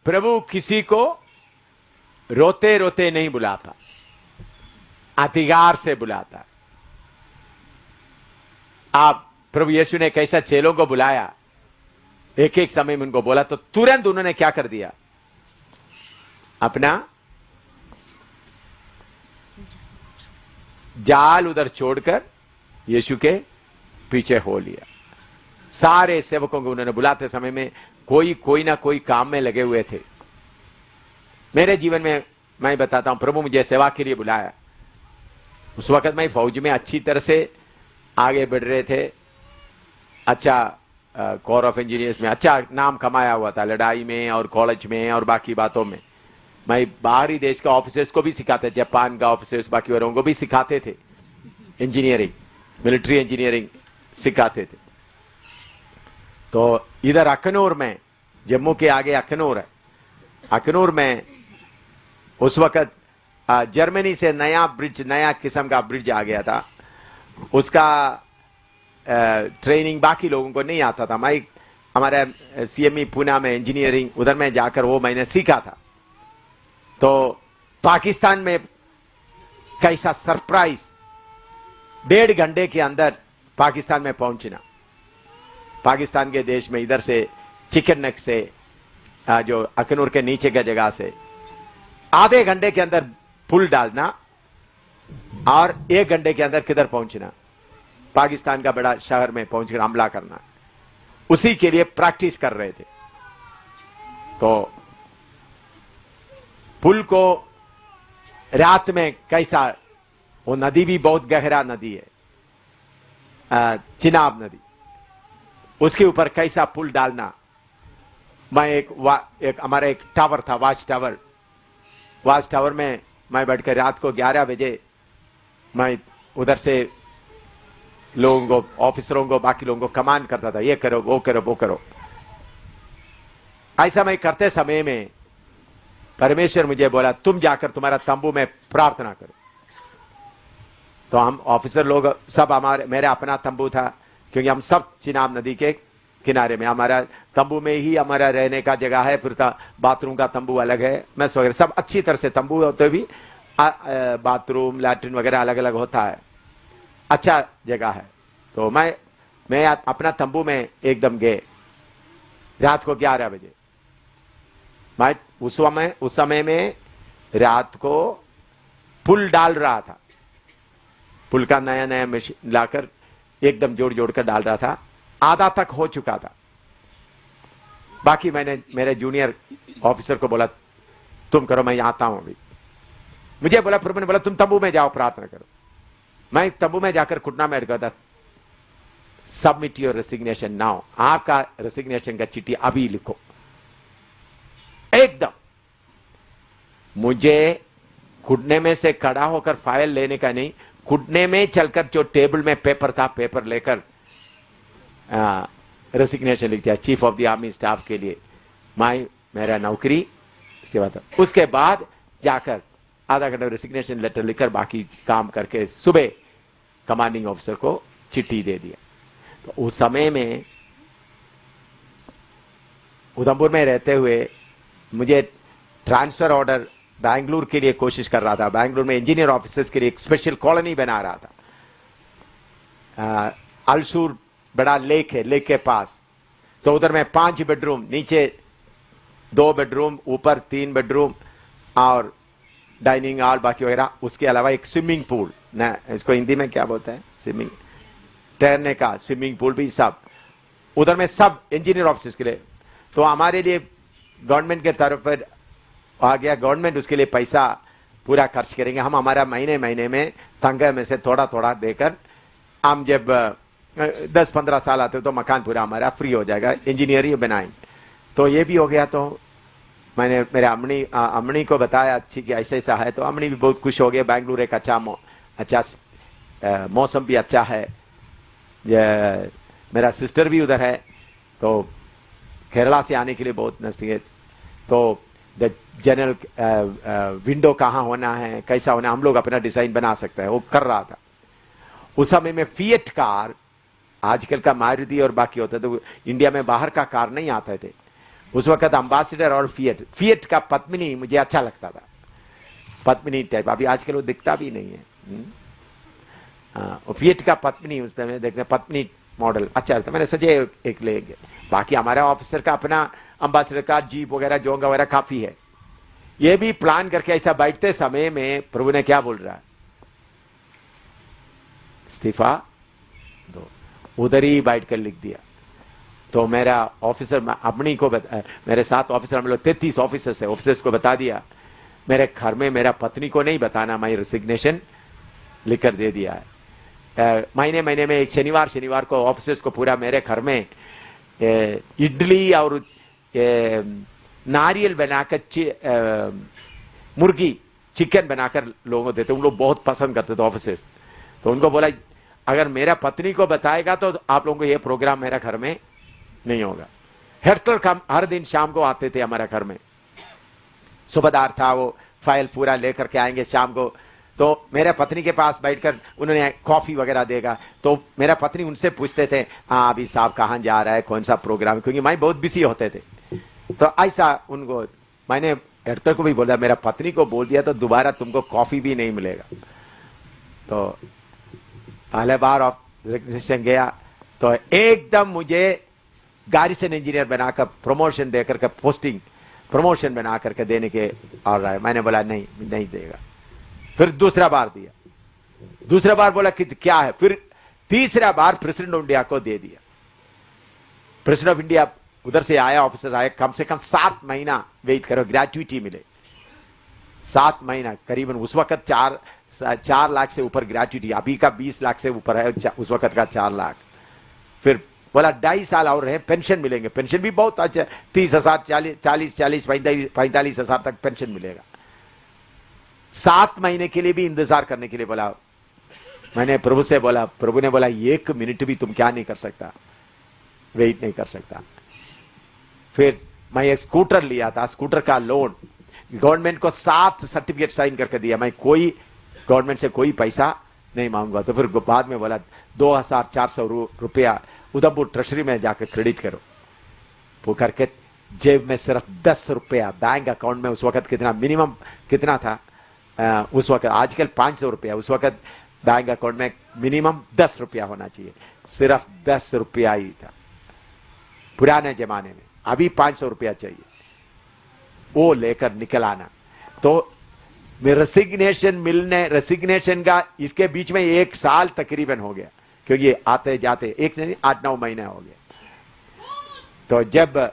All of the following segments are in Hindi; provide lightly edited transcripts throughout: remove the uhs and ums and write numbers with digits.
प्रभु किसी को रोते रोते नहीं बुलाता, अधिकार से बुलाता। आप प्रभु यीशु ने कैसा चेलों को बुलाया, एक एक समय में उनको बोला, तो तुरंत उन्होंने क्या कर दिया, अपना जाल उधर छोड़कर यीशु के पीछे हो लिया। सारे सेवकों को उन्होंने बुलाते समय में कोई ना कोई काम में लगे हुए थे। मेरे जीवन में मैं बताता हूं, प्रभु मुझे सेवा के लिए बुलाया। उस वक्त मैं फौज में अच्छी तरह से आगे बढ़ रहे थे, अच्छा कोर ऑफ इंजीनियर्स में अच्छा नाम कमाया हुआ था, लड़ाई में और कॉलेज में और बाकी बातों में। मैं बाहरी देश के ऑफिसर्स को भी सिखाते, जापान का ऑफिसर्स बाकी वालों को भी सिखाते थे, इंजीनियरिंग, मिलिट्री इंजीनियरिंग सिखाते थे। तो इधर अखनूर में, जम्मू के आगे अखनूर है, अखनूर में उस वक्त जर्मनी से नया ब्रिज, नया किस्म का ब्रिज आ गया था। उसका ट्रेनिंग बाकी लोगों को नहीं आता था। मैं हमारे सीएमई पुणे में इंजीनियरिंग, उधर में जाकर वो मैंने सीखा था। तो पाकिस्तान में कैसा सरप्राइज, 1.5 घंटे के अंदर पाकिस्तान में पहुंचना। पाकिस्तान के देश में इधर से चिकन नेक से जो अखनूर के नीचे का जगह से आधे घंटे के अंदर पुल डालना और 1 घंटे के अंदर किधर पहुंचना, पाकिस्तान का बड़ा शहर में पहुंचकर हमला करना। उसी के लिए प्रैक्टिस कर रहे थे। तो पुल को रात में कैसा, वो नदी भी बहुत गहरा नदी है, चिनाब नदी, उसके ऊपर कैसा पुल डालना। मैं एक हमारा एक टावर था, वाच टावर में मैं बैठकर रात को 11 बजे मैं उधर से लोगों को, ऑफिसरों को, बाकी लोगों को कमांड करता था, ये करो, वो करो, वो करो। ऐसा मैं करते समय में परमेश्वर मुझे बोला, तुम जाकर तुम्हारा तंबू में प्रार्थना करो। तो हम ऑफिसर लोग सब, मेरा अपना तंबू था, क्योंकि हम सब चिनाब नदी के किनारे में, हमारा तंबू में ही हमारा रहने का जगह है, फिर बाथरूम का तंबू अलग है, मैस वगैरह सब अच्छी तरह से तंबू होते भी, बाथरूम लैट्रिन वगैरह अलग अलग होता है, अच्छा जगह है। तो मैं अपना तंबू में एकदम गए रात को 11 बजे। मैं उस समय में रात को पुल डाल रहा था, पुल का नया मशीन लाकर एकदम जोड़ कर डाल रहा था, आधा तक हो चुका था। बाकी मैंने मेरे जूनियर ऑफिसर को बोला, तुम करो, मैं आता हूं अभी। मुझे बोला, प्रभु ने बोला तुम तंबू में जाओ, प्रार्थना करो। मैं तंबू में जाकर घुटना में अटका था, सबमिट योर रेसिग्नेशन नाउ, आपका रेसिग्नेशन का चिट्ठी अभी लिखो। एकदम मुझे घुटने में से खड़ा होकर फाइल लेने का नहीं, घुटने में चलकर जो टेबल में पेपर था, पेपर लेकर रेसिग्नेशन लिख दिया chief of the army staff के लिए। मेरा नौकरी उसके बाद जाकर आधा घंटा रेसिग्नेशन लेटर लिखकर बाकी काम करके सुबह कमांडिंग ऑफिसर को चिट्ठी दे दिया। तो उस समय में उधमपुर में रहते हुए मुझे ट्रांसफर ऑर्डर बैंगलोर के लिए कोशिश कर रहा था। बैंगलोर में इंजीनियर ऑफिसर्स के लिए एक स्पेशल कॉलोनी बना रहा था। अलसूर बड़ा लेक है, लेक के पास। तो उधर में 5 बेडरूम, नीचे 2 बेडरूम, ऊपर 3 बेडरूम और डाइनिंग हॉल बाकी वगैरह। उसके अलावा एक स्विमिंग पूल, ना इसको हिंदी में क्या बोलते हैं, स्विमिंग, तैरने का स्विमिंग पूल भी सब उधर में, सब इंजीनियर ऑफिसर्स के लिए। तो हमारे लिए गवर्नमेंट के तरफ आ गया, गवर्नमेंट उसके लिए पैसा पूरा खर्च करेंगे, हम हमारा महीने महीने में तनख्वाह में से थोड़ा थोड़ा देकर, हम जब 10-15 साल आते तो मकान पूरा हमारा फ्री हो जाएगा, इंजीनियर ही बनाएंगे। तो ये भी हो गया। तो मैंने मेरे अम्मनी को बताया अच्छी कि ऐसा ऐसा है, तो अम्मनी भी बहुत खुश हो गए। बैंगलोर एक अच्छा मौसम भी अच्छा है, मेरा सिस्टर भी उधर है, तो केरला से आने के लिए बहुत नजदीक है। तो द जनरल विंडो कहाँ होना है, कैसा होना, हम लोग अपना डिजाइन बना सकते हैं, वो कर रहा था। उस समय में फिएट कार, आजकल का मारुति और बाकी होता, तो इंडिया में बाहर का कार नहीं आते थे। उस वक्त अम्बासिडर और फिएट, फिएट का पद्मिनी मुझे अच्छा लगता था, पद्मिनी टाइप, अभी आजकल वो दिखता भी नहीं है। फिएट का पद्मिनी उस समय देखने, पद्मिनी मॉडल अच्छा लगता, मैंने सोचे एक लेंगे। बाकी हमारा ऑफिसर का अपना अम्बासिडर का जीप वगैरह जोंगा वगैरह काफी है। ये भी प्लान करके ऐसा बैठते समय में प्रभु ने क्या बोल रहा है, इस्तीफा दो, उधर ही बैठ कर लिख दिया। तो मेरा ऑफिसर अपनी को मेरे साथ ऑफिसर, हम लोग 33 ऑफिसर्स है, ऑफिसर्स को बता दिया, मेरे घर में मेरा पत्नी को नहीं बताना, मैं रिसिग्नेशन लिख कर दे दिया है। महीने महीने में एक शनिवार को ऑफिसर्स को पूरा मेरे घर में इडली और नारियल बनाकर मुर्गी चिकन बनाकर लोगों को देते, उन लोग बहुत पसंद करते थे ऑफिसर्स। तो उनको बोला अगर मेरा पत्नी को बताएगा तो आप लोगों को ये प्रोग्राम मेरा घर में नहीं होगा। हेक्टर हर दिन शाम को आते थे हमारा घर में, सुबहदार था, वो फाइल पूरा लेकर के आएंगे शाम को। तो मेरे पत्नी के पास बैठकर उन्होंने कॉफी वगैरह देगा, तो मेरा पत्नी उनसे पूछते थे हाँ अभी साहब कहाँ जा रहा है, कौन सा प्रोग्राम, क्योंकि मैं बहुत बिजी होते थे। तो ऐसा उनको मैंने हेक्टर को भी बोला, मेरा पत्नी को बोल दिया तो दोबारा तुमको कॉफी भी नहीं मिलेगा। तो पहले बार ऑफिस गया तो एकदम मुझे गार्जियन इंजीनियर बनाकर प्रमोशन देकर के पोस्टिंग प्रमोशन बना करके देने के और रहा है। मैंने बोला नहीं देगा। फिर दूसरा बार दिया, दूसरा बार बोला कि क्या है, फिर तीसरा बार प्रेसिडेंट ऑफ इंडिया को दे दिया। प्रेसिडेंट ऑफ इंडिया उधर से आया, ऑफिसर आया, कम से कम 7 महीना वेट करो ग्रेचुइटी मिले, 7 महीना करीबन। उस वक्त 4 लाख से ऊपर ग्रेचुइटी, अभी का 20 लाख से ऊपर है, उस वक्त का 4 लाख। फिर बोला 2.5 साल और रहे, पेंशन मिलेंगे, पेंशन भी बहुत अच्छा, 30,000 40 45 हजार तक पेंशन मिलेगा। 7 महीने के लिए भी इंतजार करने के लिए बोला। मैंने प्रभु से बोला, प्रभु ने बोला 1 मिनट भी तुम क्या नहीं कर सकता, वेट नहीं कर सकता। फिर मैं एक स्कूटर लिया था, स्कूटर का लोन गवर्नमेंट को 7 सर्टिफिकेट साइन करके दिया, मैं कोई गवर्नमेंट से कोई पैसा नहीं मांगूंगा। तो फिर बाद में बोला 2,400 रुपया उधमपुर ट्रेजरी में जाकर क्रेडिट करो। वो करके जेब में सिर्फ 10 रुपया बैंक अकाउंट में, उस वक्त कितना मिनिमम कितना था उस वक्त, आजकल 500 रुपया, उस वक्त बैंक अकाउंट में मिनिमम 10 रुपया होना चाहिए, सिर्फ 10 रुपया ही था पुराने जमाने में, अभी 500 रुपया चाहिए। वो लेकर निकल आना। तो रेसिग्नेशन का इसके बीच में 1 साल तकरीबन हो गया, क्योंकि आते जाते 1 से नहीं 8-9 महीने हो गए। तो जब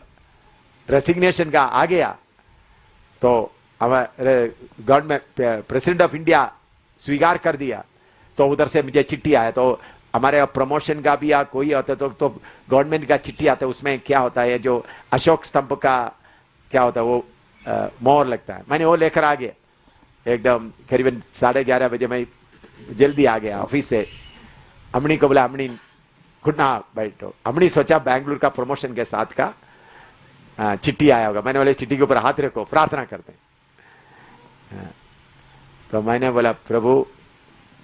रेसिग्नेशन का आ गया तो गवर्नमेंट प्रेसिडेंट ऑफ इंडिया स्वीकार कर दिया। तो उधर से मुझे चिट्ठी आया, तो हमारे प्रमोशन का भी या कोई होता तो गवर्नमेंट का चिट्ठी आता है, उसमें क्या होता है जो अशोक स्तंभ का क्या होता है वो मोहर लगता है। मैंने वो लेकर आ गया, एकदम करीबन 11:30 बजे मैं जल्दी आ गया ऑफिस से। अमनी को बोला अमनी घुटना बैठो, अमनी सोचा बैंगलोर का प्रमोशन के साथ का चिट्ठी आया होगा। मैंने बोले चिट्ठी के ऊपर हाथ रखो, प्रार्थना करते हैं। तो मैंने बोला प्रभु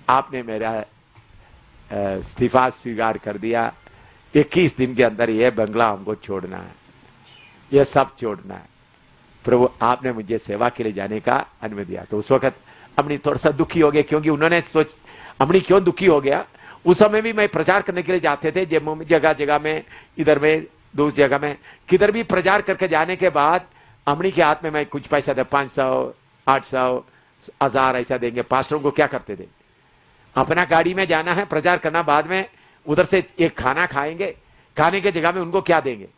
आपने मेरा इस्तीफा स्वीकार कर दिया, 21 दिन के अंदर यह बंगला हमको छोड़ना है, यह सब छोड़ना है। प्रभु आपने मुझे सेवा के लिए जाने का अनुमति दिया। तो उस वक्त अमनी थोड़ा सा दुखी हो गया, क्योंकि उन्होंने अमनी क्यों दुखी हो गया, उस समय भी मैं प्रचार करने के लिए जाते थे जगह जगह में, इधर में दूसरी जगह में, किधर भी प्रचार करके जाने के बाद अमनी के हाथ में मैं कुछ पैसा दे, 500 800 1000 ऐसा देंगे। पास्टरों को क्या करते थे, अपना गाड़ी में जाना है प्रचार करना, बाद में उधर से एक खाना खाएंगे, खाने के जगह में उनको क्या देंगे।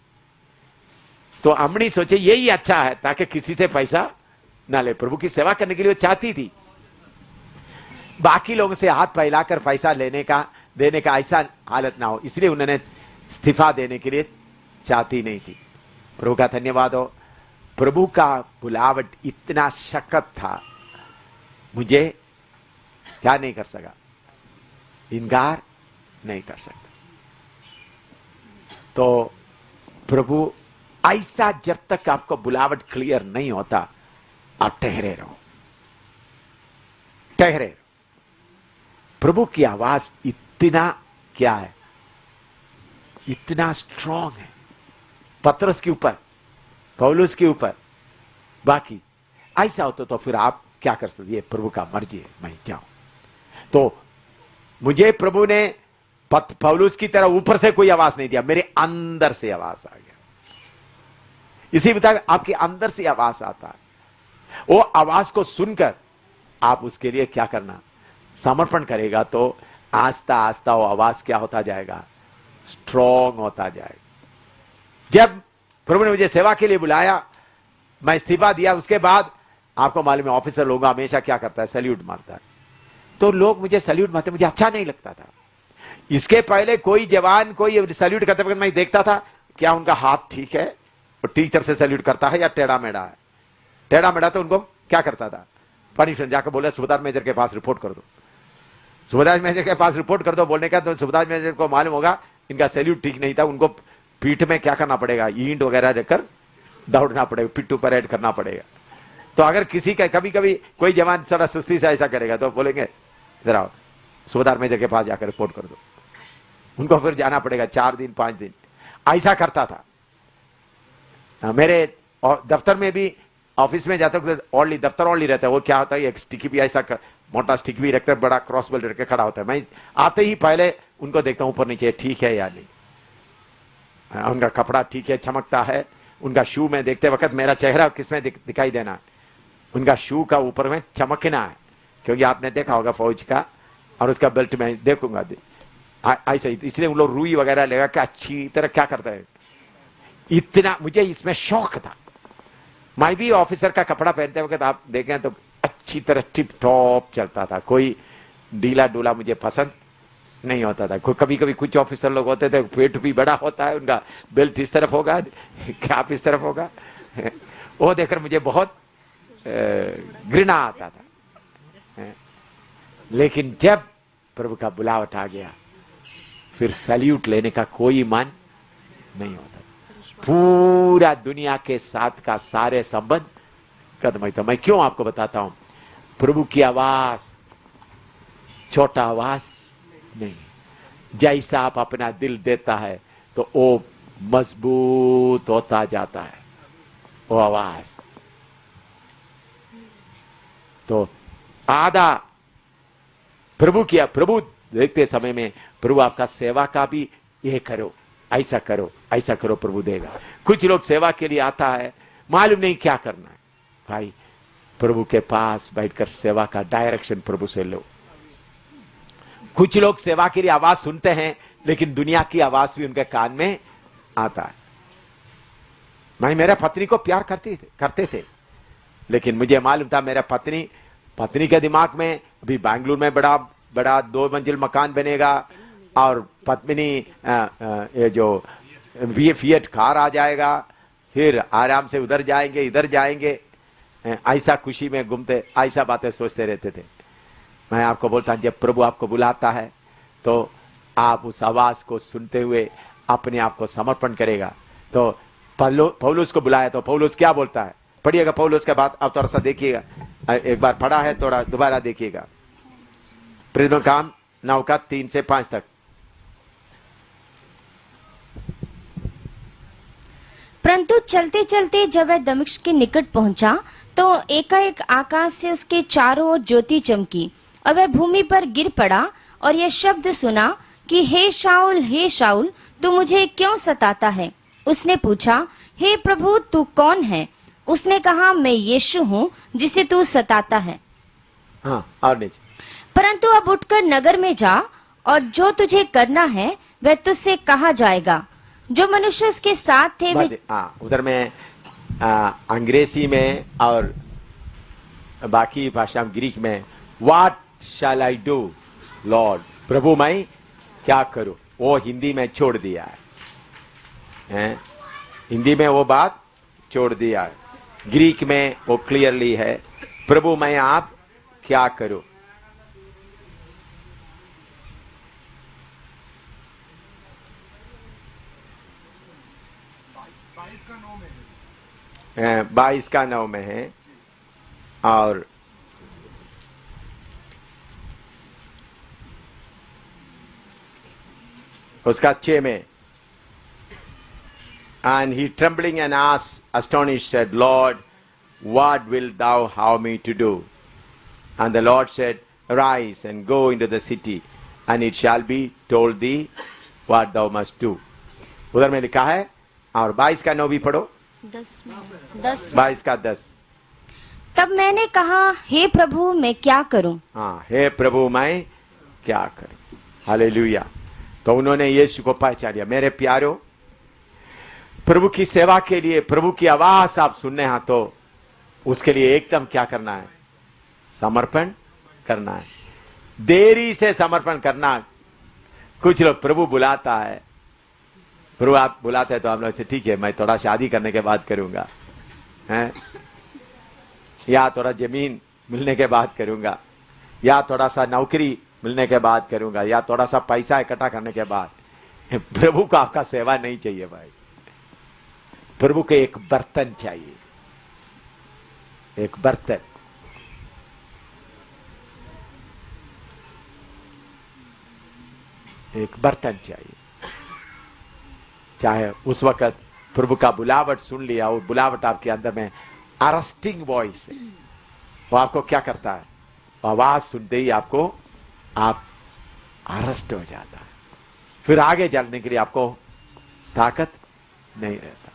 तो अमनी सोचे यही अच्छा है ताकि किसी से पैसा ना ले, प्रभु की सेवा करने के लिए वो चाहती थी, बाकी लोगों से हाथ फैलाकर पैसा लेने का देने का ऐसा हालत ना हो, इसलिए उन्होंने इस्तीफा देने के लिए चाहती नहीं थी। प्रभु का धन्यवाद हो, प्रभु का बुलावट इतना सख्त था, मुझे क्या नहीं कर सका, इनकार नहीं कर सकता। तो प्रभु ऐसा जब तक आपको बुलावट क्लियर नहीं होता आप ठहरे रहो, ठहरे रहो। प्रभु की आवाज इतना क्या है, इतना स्ट्रांग है। पतरस के ऊपर पौलुस के ऊपर। बाकी ऐसा होता तो फिर आप क्या कर सकते, ये प्रभु का मर्जी है, मैं जाऊं। तो मुझे प्रभु ने पौलुस की तरह ऊपर से कोई आवाज नहीं दिया, मेरे अंदर से आवाज आ गया। इसी बता आपके अंदर से आवाज आता है, वो आवाज को सुनकर आप उसके लिए क्या करना, समर्पण करेगा तो आस्ता आस्ता वो आवाज क्या होता जाएगा, स्ट्रॉन्ग होता जाएगा। जब प्रभु ने मुझे सेवा के लिए बुलाया, मैं इस्तीफा दिया, उसके बाद आपको मालूम है ऑफिसर लोग हमेशा क्या करता है, सैल्यूट मारता है। तो लोग मुझे सैल्यूट मारते, मुझे अच्छा नहीं लगता था। इसके पहले कोई जवान कोई सैल्यूट करते वक्त मैं देखता था क्या उनका हाथ ठीक है, वो टीचर से सैल्यूट करता है या टेढ़ा मेढ़ा है। टेढ़ा मेढ़ा तो उनको क्या करता था, पनिशमेंट, जाकर बोले सुबेदार मेजर के पास रिपोर्ट कर दो। सुबेदार मेजर के पास रिपोर्ट कर दो बोलने का, तो सुबेदार मेजर को मालूम होगा इनका सैल्यूट ठीक नहीं था, उनको पीठ में क्या करना पड़ेगा, ईंट वगैरह रखकर दौड़ना पड़ेगा, पिट्ठू परेड करना पड़ेगा। तो अगर किसी का कभी कभी कोई जवान थोड़ा सुस्ती से ऐसा करेगा तो बोलेंगे इधर आओ, सुबेदार मेजर के पास जाकर रिपोर्ट कर दो। उनको फिर जाना पड़ेगा 4 दिन 5 दिन, ऐसा करता था। मेरे दफ्तर में भी, ऑफिस में जाते वक्त ओनली दफ्तर ओनली रहता है, वो क्या होता है एक स्टिकी भी ऐसा मोटा स्टिक भी रखता है, बड़ा क्रॉस बेल्ट रख के खड़ा होता है। मैं आते ही पहले उनको देखता हूं ऊपर नीचे ठीक है या नहीं, उनका कपड़ा ठीक है, चमकता है। उनका शू में देखते वक्त मेरा चेहरा किसमें दिखाई देना है, उनका शू का ऊपर में चमकना है, क्योंकि आपने देखा होगा फौज का, और उसका बेल्ट में देखूंगा ऐसा ही। इसलिए उन लोग रुई वगैरह लेगा कि अच्छी तरह क्या करता है, इतना मुझे इसमें शौक था। मैं भी ऑफिसर का कपड़ा पहनते वक्त आप देखें तो अच्छी तरह टिप टॉप चलता था, कोई ढीला डूला मुझे पसंद नहीं होता था। कभी कभी कुछ ऑफिसर लोग होते थे पेट भी बड़ा होता है, उनका बेल्ट इस तरफ होगा, कैप इस तरफ होगा, वो देखकर मुझे बहुत घृणा आता था। लेकिन जब प्रभु का बुलावट आ गया, फिर सैल्यूट लेने का कोई मन नहीं होता। पूरा दुनिया के साथ का सारे संबंध खत्म है। तो मैं क्यों आपको बताता हूं, प्रभु की आवाज छोटा आवाज नहीं, जैसा आप अपना दिल देता है तो वो मजबूत होता जाता है वो आवाज। तो आधा प्रभु किया, प्रभु देखते समय में प्रभु आपका सेवा का भी ये करो, ऐसा करो, ऐसा करो, प्रभु देगा। कुछ लोग सेवा के लिए आता है, मालूम नहीं क्या करना है। भाई प्रभु के पास बैठकर सेवा का डायरेक्शन प्रभु से लो। कुछ लोग सेवा के लिए आवाज सुनते हैं, लेकिन दुनिया की आवाज भी उनके कान में आता है। मैं मेरा पत्नी को प्यार करते थे, लेकिन मुझे मालूम था मेरा पत्नी के दिमाग में अभी बैंगलोर में बड़ा 2 मंजिल मकान बनेगा, और पत्नी ये जो फिएट कार आ जाएगा, फिर आराम से उधर जाएंगे इधर जाएंगे, ऐसा खुशी में घूमते, ऐसा बातें सोचते रहते थे। मैं आपको बोलता हूं, जब प्रभु आपको बुलाता है तो आप उस आवाज को सुनते हुए अपने आप को समर्पण करेगा। तो पौलुस को बुलाया तो पौलुस क्या बोलता है, पढ़िएगा पौलुस के बाद आप थोड़ा सा देखिएगा, एक बार पढ़ा है थोड़ा दोबारा देखिएगा। प्रेरितों का काम 9 का 3 से 5 तक। परंतु चलते चलते जब वह दमिश्क के निकट पहुंचा तो एकाएक आकाश से उसके चारों ओर ज्योति चमकी और वह भूमि पर गिर पड़ा और यह शब्द सुना कि हे शाऊल तू मुझे क्यों सताता है। उसने पूछा, हे प्रभु तू कौन है? उसने कहा, मैं यीशु हूँ जिसे तू सताता है। हाँ, और नीचे। परंतु अब उठकर नगर में जा, और जो तुझे करना है वह तुझसे कहा जाएगा। जो मनुष्य उसके साथ थे वे उधर में अंग्रेजी में और बाकी भाषा में ग्रीक में what shall I do lord, प्रभु मैं क्या करूं, वो हिंदी में छोड़ दिया है, हिंदी में वो बात छोड़ दिया है। ग्रीक में वो क्लियरली है, प्रभु मैं आप क्या करूं। है 22 का 9 में है, और उसका 6 में And he trembling and asked, astonished, said, Lord, what wilt thou have me to do? And the Lord said, Arise and go into the city, and it shall be told thee what thou must do. उधर में लिखा है, और 22 का 9 भी पढ़ो। 22 का 10। तब मैंने कहा, हे प्रभु मैं क्या करूं? हाँ, हे प्रभु मैं क्या करूं? हालेलुया। तो उन्होंने यीशु को पहचान लिया। मेरे प्यारो, प्रभु की सेवा के लिए प्रभु की आवाज आप सुनने हैं तो उसके लिए एकदम क्या करना है? समर्पण करना है। देरी से समर्पण करना। कुछ लोग प्रभु बुलाता है, प्रभु आप बुलाते हैं तो हम लोग ठीक है मैं थोड़ा शादी करने के बाद करूंगा, हैं? या थोड़ा जमीन मिलने के बाद करूंगा, या थोड़ा सा नौकरी मिलने के बाद करूंगा, या थोड़ा सा पैसा इकट्ठा करने के बाद। प्रभु को आपका सेवा नहीं चाहिए भाई। प्रभु को एक बर्तन चाहिए, एक बर्तन। एक बर्तन चाहिए। चाहे उस वक्त प्रभु का बुलावट सुन लिया, वो बुलावट आपके अंदर में अरेस्टिंग वॉइस है, वो आपको क्या करता है? आवाज सुनते ही आपको आप अरेस्ट हो जाता है, फिर आगे चलने के लिए आपको ताकत नहीं रहता।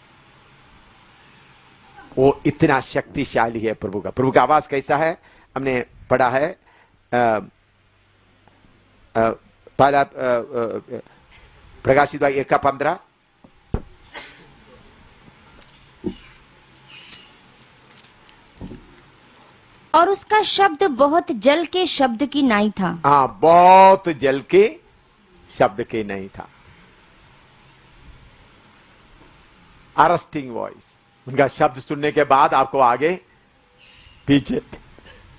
वो इतना शक्तिशाली है प्रभु का। प्रभु का आवाज कैसा है? हमने पढ़ा है पहला प्रकाशित वाक्य 1:15। और उसका शब्द बहुत जल के शब्द की नाई था। हाँ, बहुत जल के शब्द के नहीं था। Arresting voice. उनका शब्द सुनने के बाद आपको आगे पीछे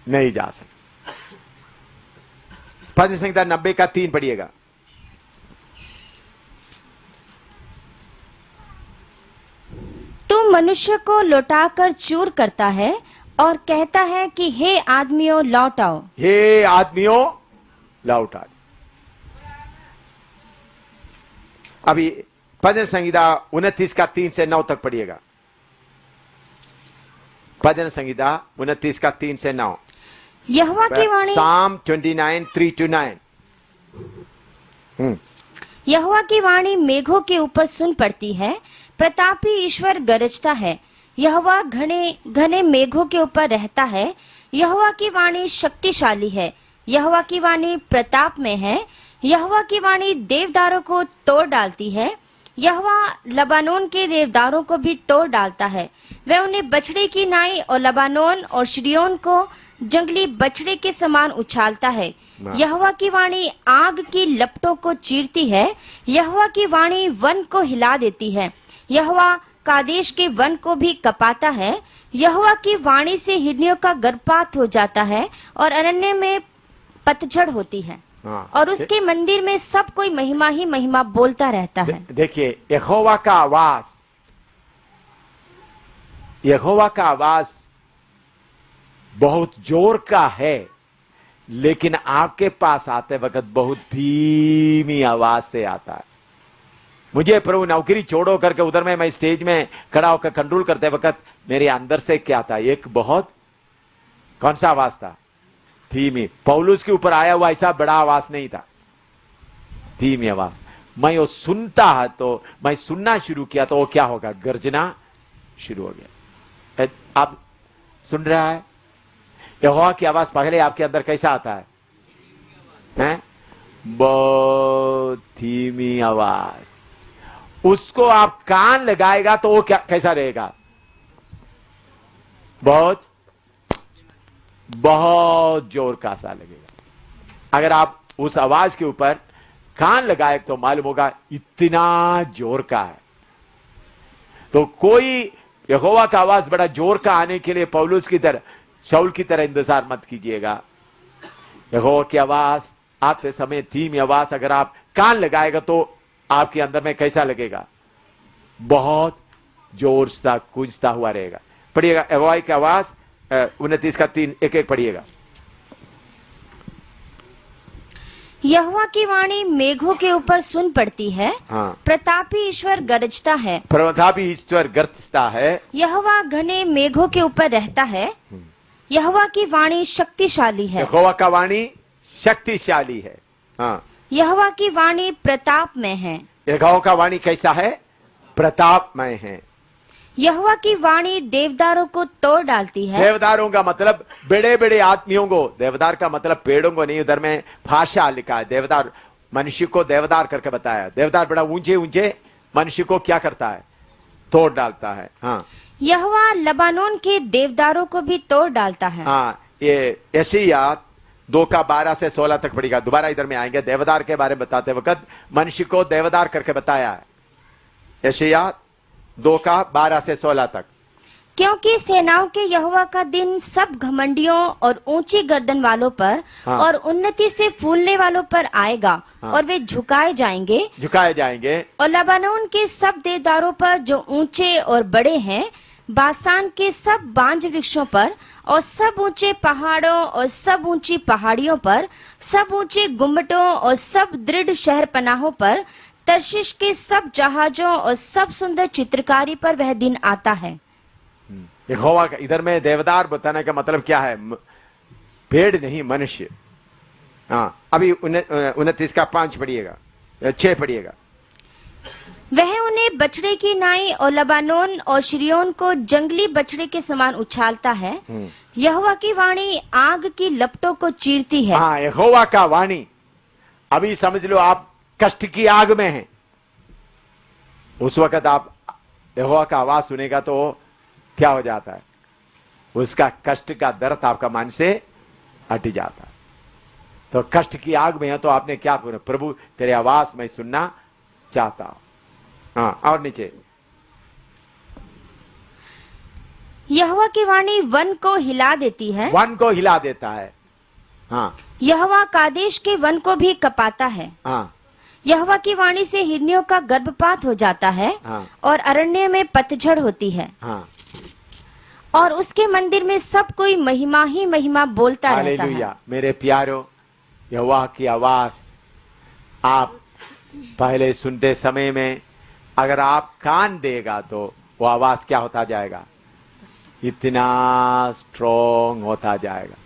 नहीं जा सकते। भजन संहिता 90 का 3 पढ़िएगा। तू मनुष्य को लौटाकर चूर करता है और कहता है कि हे आदमियों लौट आओ। हे आदमियों लौट आओ। अभी भजन संहिता 29 का 3 से 9 तक पढ़िएगा। भजन संहिता 29 का 3 से 9। यहोवा की वाणी, Psalm 29 3-9। यहोवा की वाणी मेघों के ऊपर सुन पड़ती है, प्रतापी ईश्वर गरजता है। यहोवा घने घने मेघों के ऊपर रहता है। यहोवा की वाणी शक्तिशाली है। यहोवा की वाणी प्रताप में है। यहोवा की वाणी देवदारों को तोड़ डालती है। यहोवा लबानोन के देवदारों को भी तोड़ डालता है। वह उन्हें बछड़े की नाई और लबानोन और शिरियोन को जंगली बछड़े के समान उछालता है। यहोवा की वाणी आग की लपटों को चीरती है। यहोवा की वाणी वन को हिला देती है। यहोवा कादेश के वन को भी कपाता है। यहोवा की वाणी से हिरनियों का गर्भपात हो जाता है और अरण्य में पतझड़ होती है। और उसके मंदिर में सब कोई महिमा ही महिमा बोलता रहता है। देखिए, यहोवा का आवाज, यहोवा का आवाज बहुत जोर का है, लेकिन आपके पास आते वक्त बहुत धीमी आवाज से आता है। मुझे प्रभु नौकरी छोड़ो करके उधर में मैं स्टेज में खड़ा होकर कंट्रोल करते वक्त मेरे अंदर से क्या था? एक बहुत कौन सा आवाज था? धीमी। पौलुस के ऊपर आया हुआ ऐसा बड़ा आवाज नहीं था, धीमी आवाज। मैं वो सुनता है तो मैं सुनना शुरू किया तो वो क्या होगा? गर्जना शुरू हो गया। आप सुन रहा है? यहोवा की आवाज पहले आपके अंदर कैसा आता है? हैं? बहुत धीमी आवाज। उसको आप कान लगाएगा तो वो क्या कैसा रहेगा? बहुत बहुत जोर का सा लगेगा। अगर आप उस आवाज के ऊपर कान लगाए तो मालूम होगा इतना जोर का है। तो कोई यहोवा का आवाज बड़ा जोर का आने के लिए पौलुस की तरह, शाऊल की तरह इंतजार मत कीजिएगा। यहोवा की आवाज आते समय धीमी आवाज अगर आप कान लगाएगा तो आपके अंदर में कैसा लगेगा? बहुत जोर से गूंजता हुआ रहेगा। पढ़िएगा यहोवा की आवाज 29 का 3 एक एक पढ़िएगा। यहोवा की वाणी मेघों के ऊपर सुन पड़ती है। हाँ। प्रतापी ईश्वर गरजता है। प्रतापी ईश्वर गरजता है। यहोवा घने मेघों के ऊपर रहता है। यहोवा की वाणी शक्तिशाली है। यहोवा का वाणी शक्तिशाली है। हाँ। यहोवा की वाणी प्रतापमय है। यहोवा का वाणी कैसा है? प्रतापमय है। यहोवा की वाणी देवदारों को तोड़ डालती है। देवदारों का मतलब बड़े बड़े आदमियों को, देवदार का मतलब पेड़ों को नहीं, उधर में भाषा लिखा है। देवदार मनुष्य को देवदार करके बताया। देवदार बड़ा ऊंचे ऊंचे मनुष्य को क्या करता है? तोड़ डालता है। हाँ। यहोवा लबानोन के देवदारों को भी तोड़ डालता है। हाँ, ये यशायाह 2:12 से 16 तक पढ़ेगा। दोबारा इधर में आएंगे। देवदार के बारे में बताते वक्त मनुष्य को देवदार करके बताया है। यशायाह 2:12 से 16 तक। क्योंकि सेनाओं के यहोवा का दिन सब घमंडियों और ऊंची गर्दन वालों पर हाँ। और उन्नति से फूलने वालों पर आएगा। हाँ। और वे झुकाए जाएंगे और लबानोन के सब देवदारों पर जो ऊंचे और बड़े हैं, बासान के सब बांज वृक्षों पर और सब ऊंचे पहाड़ों और सब ऊंची पहाड़ियों पर, सब ऊंचे गुम्बटों और सब दृढ़ शहर पनाहों पर, तर्शीश के सब जहाजों और सब सुंदर चित्रकारी पर वह दिन आता है। यहोवा का इधर में देवदार बताने का मतलब क्या है? पेड़ नहीं, मनुष्य। हाँ, अभी 29 का 5 पढ़िएगा, 6 पढ़िएगा। वह उन्हें बछड़े की नाई और लबानोन और शिरियोन को जंगली बछड़े के समान उछालता है। यहोवा की वाणी आग की लपटों को चीरती है। हाँ, यहोवा का वाणी। अभी समझ लो आप कष्ट की आग में हैं। उस वक्त आप यहोवा का आवाज सुनेगा तो क्या हो जाता है? उसका कष्ट का दर्द आपका मन से हट जाता है। तो कष्ट की आग में है तो आपने क्या बोला? प्रभु तेरे आवाज मैं सुनना चाहता हूं। हाँ, और नीचे। यहोवा की वाणी वन को हिला देती है। वन को हिला देता है। हाँ। यहोवा कादेश के वन को भी कपाता है। हाँ। यहोवा की वाणी से हिरनियों का गर्भपात हो जाता है। हाँ। और अरण्य में पतझड़ होती है। हाँ। और उसके मंदिर में सब कोई महिमा ही महिमा बोलता रहता है। हालेलुया। मेरे प्यारो, यहोवा की आवाज आप पहले सुनते समय में अगर आप कान देगा तो वो आवाज क्या होता जाएगा? इतना स्ट्रॉन्ग होता जाएगा।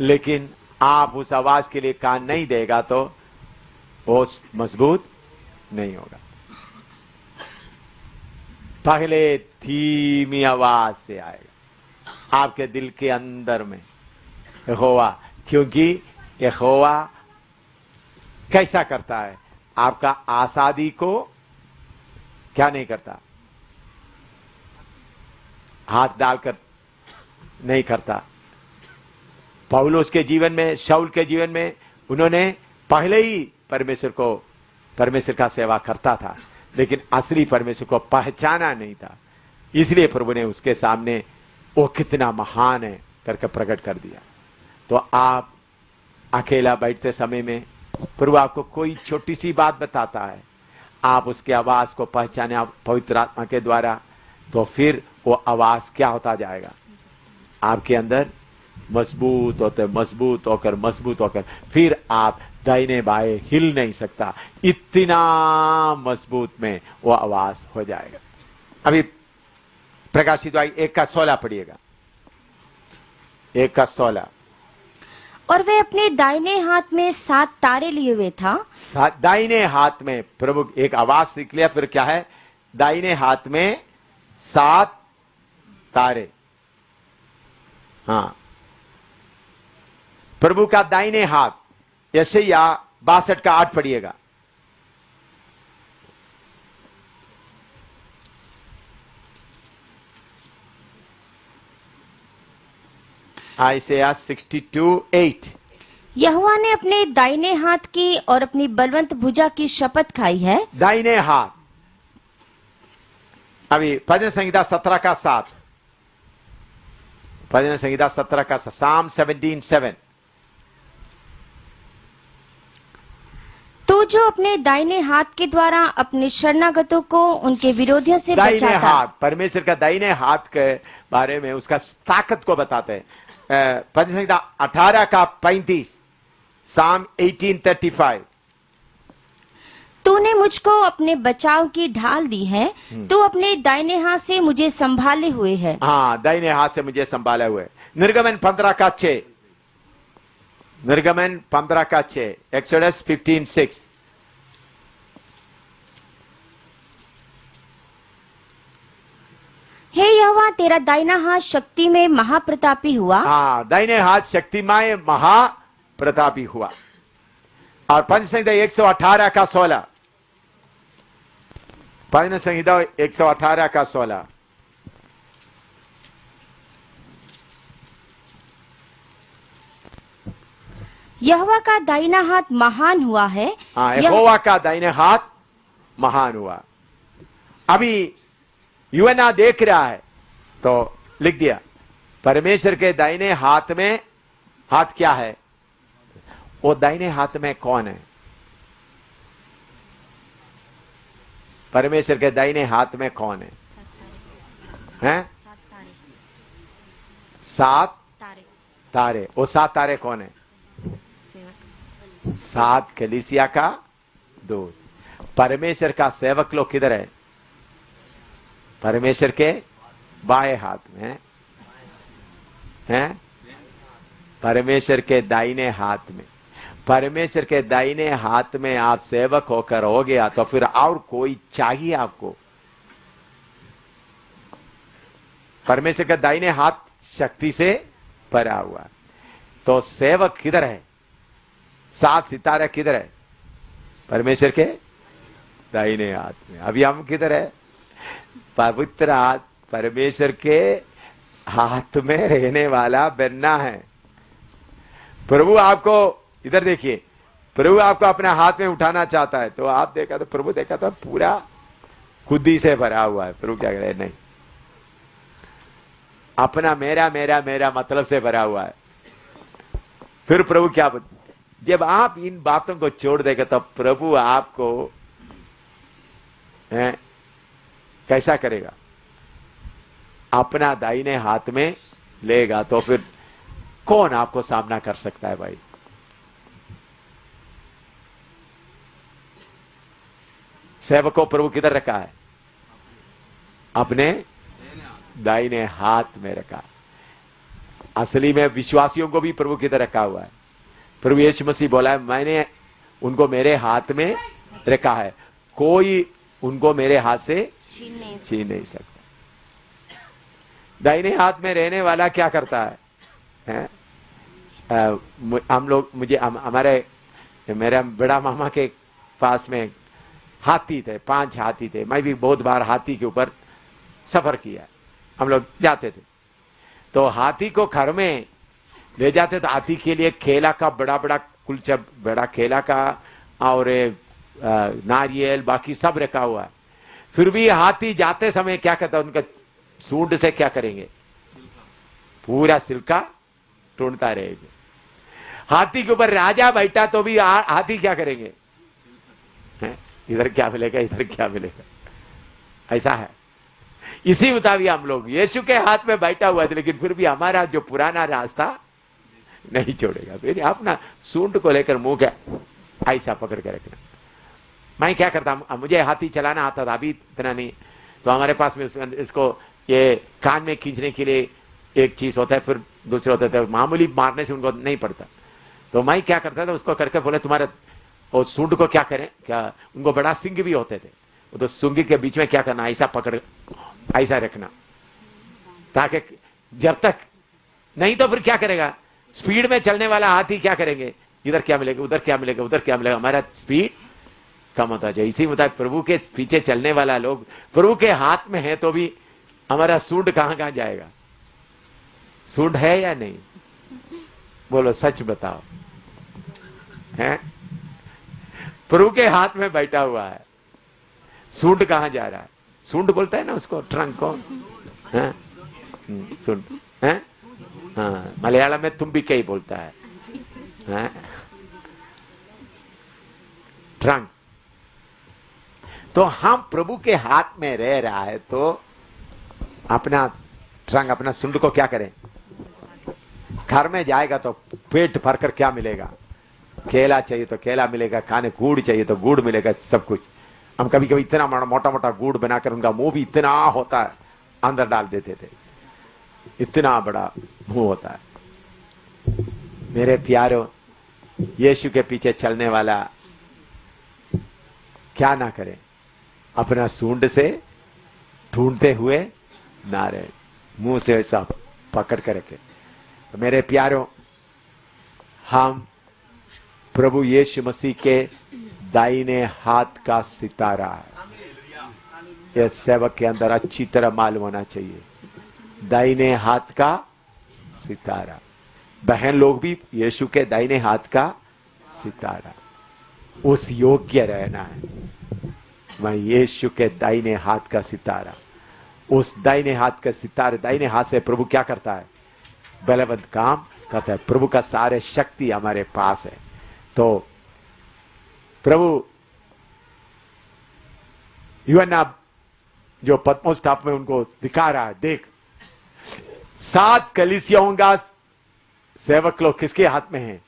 लेकिन आप उस आवाज के लिए कान नहीं देगा तो वो मजबूत नहीं होगा। पहले धीमी आवाज से आएगा आपके दिल के अंदर में यहोवा। क्योंकि यहोवा कैसा करता है? आपका आसादी को क्या नहीं करता? हाथ डालकर नहीं करता। पौलुस के जीवन में, शाऊल के जीवन में उन्होंने पहले ही परमेश्वर का सेवा करता था, लेकिन असली परमेश्वर को पहचाना नहीं था। इसलिए प्रभु ने उसके सामने वो कितना महान है करके प्रकट कर दिया। तो आप अकेला बैठते समय में प्रभु आपको कोई छोटी सी बात बताता है, आप उसकी आवाज को पहचाने पवित्र आत्मा के द्वारा, तो फिर वो आवाज क्या होता जाएगा? आपके अंदर मजबूत होकर फिर आप दाहिने बाएं हिल नहीं सकता, इतना मजबूत में वो आवाज हो जाएगा। अभी प्रकाशित वाक्य 1:16 पढ़िएगा। 1:16। और वे अपने दाहिने हाथ में 7 तारे लिए हुए था। दाहिने हाथ में प्रभु एक आवाज सीख लिया, फिर क्या है? दाहिने हाथ में 7 तारे। हाँ, प्रभु का दाहिने हाथ। यशायाह 62:8 पढ़िएगा। आयशया 62:8। यहोवा ने अपने दाहिने हाथ की और अपनी बलवंत भुजा की शपथ खाई है। दाहिने हाथ। अभी भजन संहिता 17:7। भजन संहिता 17:7, Psalm 17:7। तो जो अपने दाहिने हाथ के द्वारा अपने शरणागतों को उनके विरोधियों से दाहिने बचाता। हाथ, परमेश्वर का दाहिने हाथ के बारे में उसका ताकत को बताते हैं। भजन संहिता 18:35, Psalm 18:35। तूने मुझको अपने बचाव की ढाल दी है, तू अपने दाहिने हाथ से मुझे संभाले हुए है। हाँ, दाहिने हाथ से मुझे संभाले हुए। निर्गमन 15:6। निर्गमन 15:6। Exodus 15:6। हे यहोवा, तेरा दाहिना हाथ शक्ति में महाप्रतापी हुआ। हाँ, दाहिने हाथ शक्तिमय महाप्रतापी हुआ। और पंच संहिता 118:16। पंच संहिता 118:16। यहोवा का दाहिना हाथ महान हुआ है। हाँ, यहोवा का दाहिने हाथ महान हुआ। अभी युवना देख रहा है तो लिख दिया, परमेश्वर के दाहिने हाथ में, हाथ क्या है? वो दाहिने हाथ में कौन है? परमेश्वर के दाहिने हाथ में कौन है? हैं? 7 तारे। वो 7 तारे कौन है? 7 कलीसिया का दूत। परमेश्वर का सेवक लोग किधर है? परमेश्वर के बाएं हाथ में है। परमेश्वर के दाहिने हाथ में। परमेश्वर के दाहिने हाथ में आप सेवक होकर हो गया तो फिर और कोई चाहिए आपको? परमेश्वर का दाहिने हाथ शक्ति से भरा हुआ है। तो सेवक किधर है? 7 सितारे किधर है? परमेश्वर के दाहिने हाथ में। अभी हम किधर है? पवित्र हाथ, परमेश्वर के हाथ में रहने वाला बनना है। प्रभु आपको, इधर देखिए, प्रभु आपको अपने हाथ में उठाना चाहता है तो आप देखा तो प्रभु देखा तो पूरा खुदी से भरा हुआ है। प्रभु क्या कह रहे? नहीं, अपना मेरा मेरा मेरा मतलब से भरा हुआ है। फिर प्रभु क्या जब आप इन बातों को छोड़ देगा तो प्रभु आपको कैसा करेगा? अपना दाहिने हाथ में लेगा तो फिर कौन आपको सामना कर सकता है भाई? सेवक को प्रभु किधर रखा है? अपने दाहिने हाथ में रखा। असली में विश्वासियों को भी प्रभु किधर रखा हुआ है? प्रभु यीशु मसीह बोला है, मैंने उनको मेरे हाथ में रखा है, कोई उनको मेरे हाथ से छीन नहीं सकता। दाहिने हाथ में रहने वाला क्या करता है? हम लोग, मुझे हमारे मेरे बड़ा मामा के पास में हाथी थे, 5 हाथी थे। मैं भी बहुत बार हाथी के ऊपर सफर किया। हम लोग जाते थे तो हाथी को घर में ले जाते तो हाथी के लिए केला का बड़ा बड़ा कुलचा, बड़ा केला का और नारियल बाकी सब रखा हुआ है। फिर भी हाथी जाते समय क्या करता है? उनका सूंड से क्या करेंगे? पूरा सिल्का ढूंढता रहेगा। हाथी के ऊपर राजा बैठा तो भी हाथी क्या करेंगे? इधर क्या मिलेगा, इधर क्या मिलेगा, ऐसा है। इसी मुताबिक हम लोग यीशु के हाथ में बैठा हुआ था, लेकिन फिर भी हमारा जो पुराना रास्ता नहीं छोड़ेगा। फिर अपना सूंड को लेकर मुंह के ऐसा पकड़ के रखना। मैं क्या करता, मुझे हाथी चलाना आता था, अभी इतना नहीं। तो हमारे पास में इसको ये कान में खींचने के लिए एक चीज होता है, फिर दूसरे होता है। मामूली मारने से उनको नहीं पड़ता। तो मैं क्या करता था, उसको करके बोले तुम्हारे और सूंड को क्या करें, क्या उनको बड़ा सिंग भी होते थे, तो सूंगी के बीच में क्या करना, ऐसा पकड़ ऐसा रखना, ताकि जब तक नहीं तो फिर क्या करेगा? स्पीड में चलने वाला हाथी क्या करेंगे? इधर क्या मिलेगा, उधर क्या मिलेगा, उधर क्या मिलेगा, हमारा स्पीड कम होता जाए। इसी मुताबिक प्रभु के पीछे चलने वाला लोग प्रभु के हाथ में है तो भी हमारा सूंड कहां कहां जाएगा? सूंड है या नहीं? बोलो, सच बताओ। है? प्रभु के हाथ में बैठा हुआ है, सूंड कहां जा रहा है? सूंड बोलता है ना उसको, ट्रंक को। सूंड है? हाँ, मलयालम में तुम भी कई बोलता है? ट्रंक। तो हम प्रभु के हाथ में रह रहा है तो अपना ट्रंक, अपना सूंड को क्या करें? घर में जाएगा तो पेट भरकर क्या मिलेगा? केला चाहिए तो केला मिलेगा, खाने गुड़ चाहिए तो गुड़ मिलेगा, सब कुछ। हम कभी कभी इतना मोटा मोटा गुड़ बनाकर उनका मुंह भी इतना होता है अंदर डाल देते थे, इतना बड़ा मुंह होता है। मेरे प्यारों, यीशु के पीछे चलने वाला क्या ना करे, अपना सूंड से ढूंढते हुए ना रहे, मुंह से ऐसा पकड़ कर रखे। तो मेरे प्यारों, हम प्रभु यीशु मसीह के दाहिने हाथ का सितारा है। यह सेवक के अंदर अच्छी तरह मालूम होना चाहिए, दाहिने हाथ का सितारा। बहन लोग भी यीशु के दाहिने हाथ का सितारा, उस योग्य रहना है। मैं यीशु के दाहिने हाथ का सितारा, उस दाहिने हाथ का सितारे, दाहिने हाथ से प्रभु क्या करता है? बलवंत काम करता है। प्रभु का सारे शक्ति हमारे पास है। तो प्रभु यूहन्ना जो पत्मोस टाप में उनको दिखा रहा है, देख 7 कलीसियाओं का सेवक लोग किसके हाथ में है?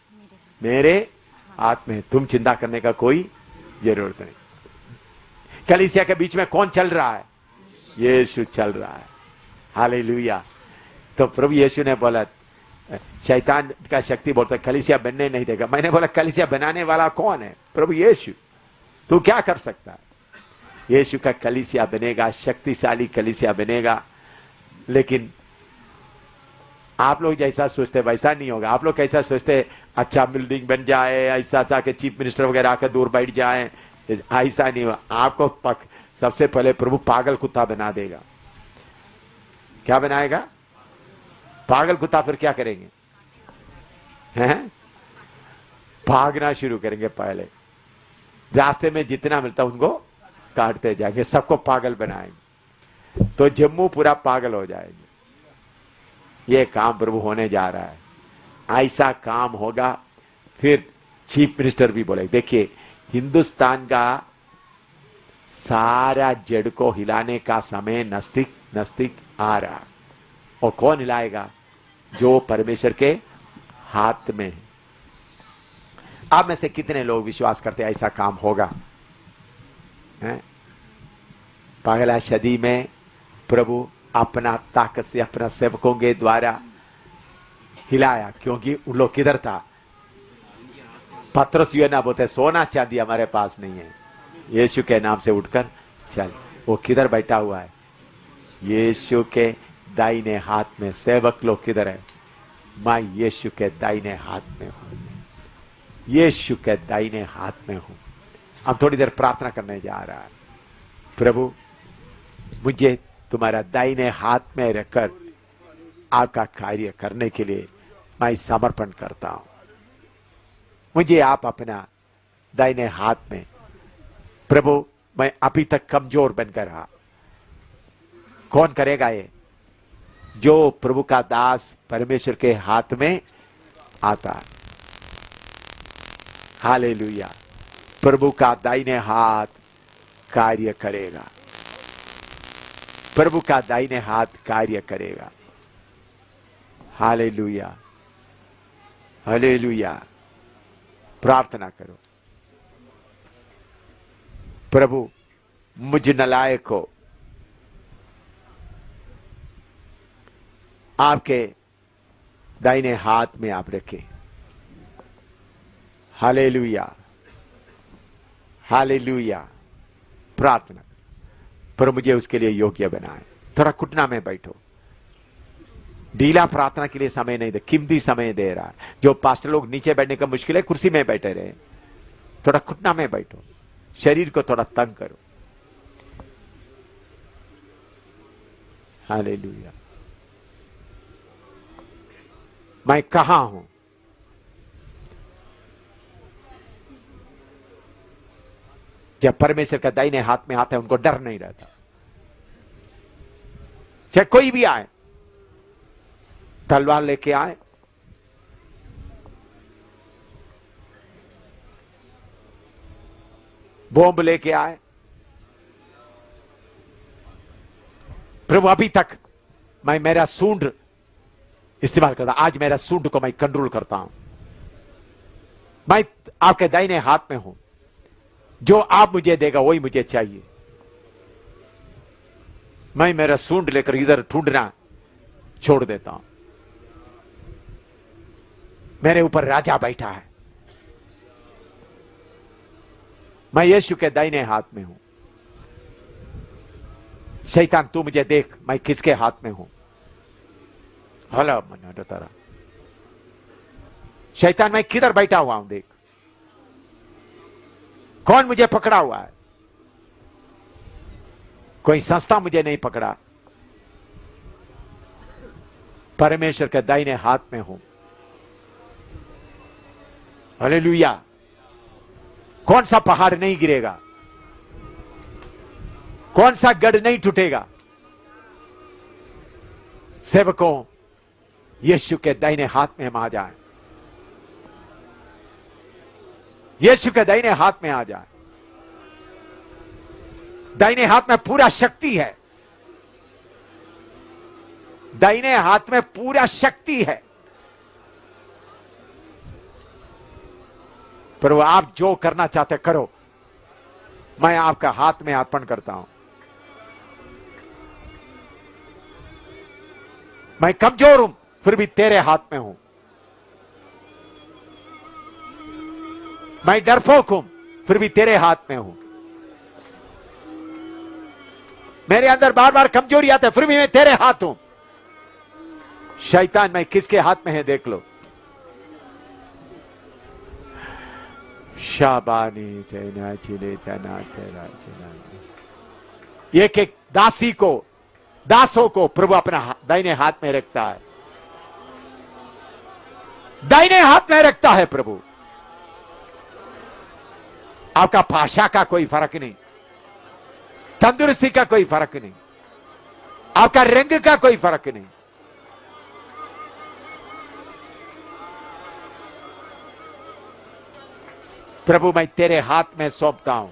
मेरे हाथ में। तुम चिंता करने का कोई जरूरत नहीं। कलीसिया के बीच में कौन चल रहा है? यीशु चल रहा है। हालेलुया। तो प्रभु यीशु ने बोला, शैतान का शक्ति बोलता है कलीसिया बनने नहीं देगा। मैंने बोला कलीसिया बनाने वाला कौन है? प्रभु यीशु। तू क्या कर सकता है? यीशु का कलीसिया बनेगा, शक्तिशाली कलीसिया बनेगा। लेकिन आप लोग जैसा सोचते वैसा नहीं होगा। आप लोग कैसा सोचते, अच्छा बिल्डिंग बन जाए, ऐसा था कि चीफ मिनिस्टर वगैरह आकर दूर बैठ जाए, ऐसा नहीं हुआ। आपको सबसे पहले प्रभु पागल कुत्ता बना देगा। क्या बनाएगा? पागल कुत्ता। फिर क्या करेंगे? हैं? भागना शुरू करेंगे। पहले रास्ते में जितना मिलता उनको काटते जाएंगे, सबको पागल बनाएंगे, तो जम्मू पूरा पागल हो जाएंगे। ये काम प्रभु होने जा रहा है। ऐसा काम होगा। फिर चीफ मिनिस्टर भी बोले, देखिए हिंदुस्तान का सारा जड़ को हिलाने का समय नजदीक नजदीक आ रहा। और कौन हिलाएगा? जो परमेश्वर के हाथ में है। आप में से कितने लोग विश्वास करते हैं ऐसा काम होगा? पहला सदी में प्रभु अपना ताकत से अपना सेवकों के द्वारा हिलाया, क्योंकि उन लोग किधर था? पतरस यूहन्ना बोलते सोना चांदी हमारे पास नहीं है, यीशु के नाम से उठकर चल। वो किधर बैठा हुआ है? यीशु के दाहिने हाथ में। सेवक लोग किधर है? मैं यीशु के दाहिने हाथ में हूं, यीशु के दाहिने हाथ में हूं। हम थोड़ी देर प्रार्थना करने जा रहा है। प्रभु मुझे तुम्हारा दाहिने हाथ में रखकर आपका कार्य करने के लिए मैं समर्पण करता हूं। मुझे आप अपना दाहिने हाथ में। प्रभु मैं अभी तक कमजोर बनकर रहा। कौन करेगा ये? जो प्रभु का दास परमेश्वर के हाथ में आता है। हालेलुया। प्रभु का दाहिने हाथ कार्य करेगा। प्रभु का दाहिने हाथ कार्य करेगा। Hallelujah, hallelujah. प्रार्थना करो, प्रभु मुझ नालायक को आपके दाहिने हाथ में आप रखें। Hallelujah, hallelujah. प्रार्थना, पर मुझे उसके लिए योग्य बनाए। थोड़ा घुटना में बैठो। ढीला प्रार्थना के लिए समय नहीं दे, कीमती समय दे रहा है। जो पास्टर लोग नीचे बैठने का मुश्किल है, कुर्सी में बैठे रहे। थोड़ा घुटना में बैठो, शरीर को थोड़ा तंग करो। हालेलुया। मैं कहां हूं? जब परमेश्वर का दाहिने हाथ में आता है, उनको डर नहीं रहता। चाहे कोई भी आए, तलवार लेके आए, बॉम्ब लेके आए, प्रभु अभी तक मैं मेरा सूंड इस्तेमाल करता। आज मेरा सूंड को मैं कंट्रोल करता हूं। मैं आपके दाहिने हाथ में हूं, जो आप मुझे देगा वही मुझे चाहिए। मैं मेरा सूंड लेकर इधर ढूंढना छोड़ देता हूं। मेरे ऊपर राजा बैठा है, मैं यीशु के दाहिने हाथ में हूं। शैतान तू मुझे देख, मैं किसके हाथ में हूं। हला मन तारा शैतान, मैं किधर बैठा हुआ हूं, देख कौन मुझे पकड़ा हुआ है। कोई संस्था मुझे नहीं पकड़ा, परमेश्वर के दाहिने हाथ में हूं। हालेलुया। कौन सा पहाड़ नहीं गिरेगा, कौन सा गढ़ नहीं टूटेगा। सेवकों, यीशु के दाहिने हाथ में हम आ जाएं, यीशु के दाहिने हाथ में आ जाए। दाहिने हाथ में पूरा शक्ति है, दाहिने हाथ में पूरा शक्ति है। पर वो आप जो करना चाहते करो, मैं आपका हाथ में अर्पण करता हूं। मैं कमजोर हूं, फिर भी तेरे हाथ में हूं। मैं डरपोक हूं, फिर भी तेरे हाथ में हूं। मेरे अंदर बार बार कमजोरी आती है, फिर भी मैं तेरे हाथ हूं। शैतान, मैं किसके हाथ में है देख लो। शाबानी तेना चिले तना तेरा चिना। एक एक दासी को, दासों को प्रभु अपना दाहिने हाथ में रखता है, दाहिने हाथ में रखता है प्रभु। आपका भाषा का कोई फर्क नहीं, तंदुरुस्ती का कोई फर्क नहीं, आपका रंग का कोई फर्क नहीं। प्रभु, मैं तेरे हाथ में सौंपता हूं।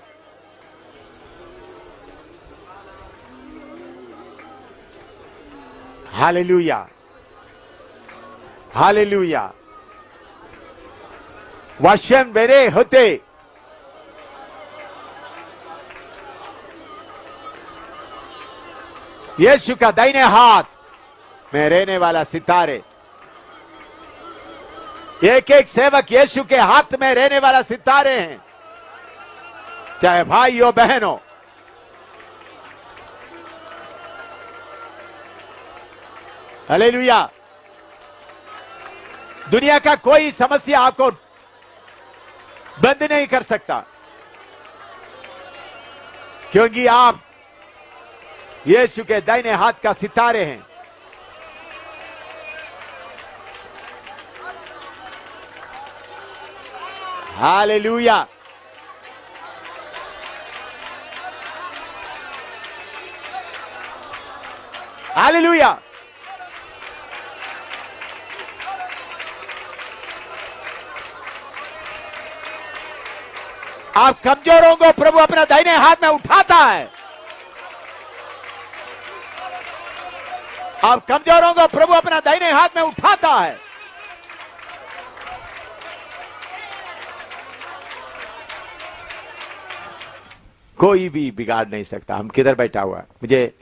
Hallelujah, hallelujah. वचन मेरे होते, यीशु का दाहिने हाथ में रहने वाला सितारे, एक एक सेवक यीशु के हाथ में रहने वाला सितारे हैं, चाहे भाई हो बहन हो। हालेलुया। दुनिया का कोई समस्या आपको बंद नहीं कर सकता, क्योंकि आप यीशु के दाहिने हाथ का सितारे हैं। हालेलुया। हालेलुया। आप कमजोरों को प्रभु अपना दाहिने हाथ में उठाता है। आप कमजोरों को प्रभु अपना दाहिने हाथ में उठाता है। कोई भी बिगाड़ नहीं सकता। हम किधर बैठा हुआ है। मुझे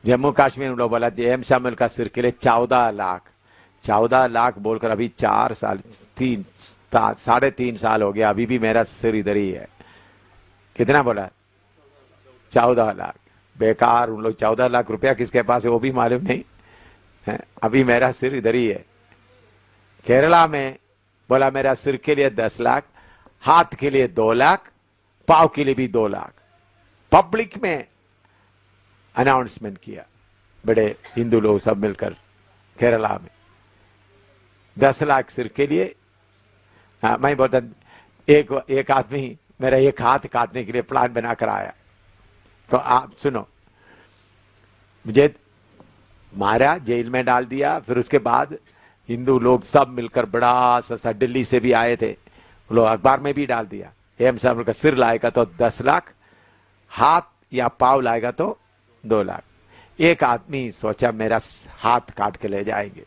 जम्मू कश्मीर में लोग बोला एम शामिल का सिर के लिए 14 लाख बोलकर अभी 4 साल 3.5 साल हो गया, अभी भी मेरा सिर इधर ही है। कितना बोला? 14 लाख। बेकार उन लोग 14 लाख रुपया किसके पास है वो भी मालूम नहीं है। अभी मेरा सिर इधर ही है। केरला में बोला मेरा सिर के लिए 10 लाख, हाथ के लिए 2 लाख, पाव के लिए भी 2 लाख। पब्लिक में अनाउंसमेंट किया, बड़े हिंदू लोग सब मिलकर केरला में 10 लाख सिर के लिए। मैं बोलता एक आदमी मेरा एक हाथ काटने के लिए प्लान बनाकर आया। तो आप सुनो, मुझे मारा, जेल में डाल दिया। फिर उसके बाद हिंदू लोग सब मिलकर बड़ा सस्ता, दिल्ली से भी आए थे, वो लोग अखबार में भी डाल दिया। एम साहब का सिर लाएगा तो 10 लाख, हाथ या पाव लाएगा तो 2 लाख। एक आदमी सोचा मेरा हाथ काट के ले जाएंगे।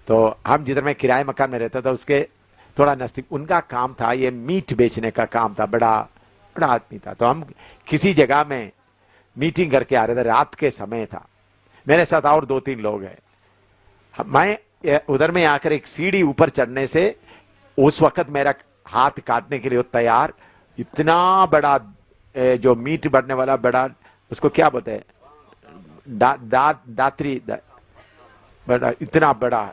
तो हम जिधर मैं किराए मकान में रहता था उसके थोड़ा नजदीक, उनका काम था ये मीट बेचने का काम था, बड़ा बड़ा आदमी था। तो हम किसी जगह में मीटिंग करके आ रहे थे, रात के समय था, मेरे साथ और 2-3 लोग हैं। मैं उधर में आकर एक सीढ़ी ऊपर चढ़ने से उस वक्त मेरा हाथ काटने के लिए तैयार, इतना बड़ा जो मीट बढ़ने वाला बड़ा, उसको क्या बोलते हैं, दात्री बड़ा, इतना बड़ा।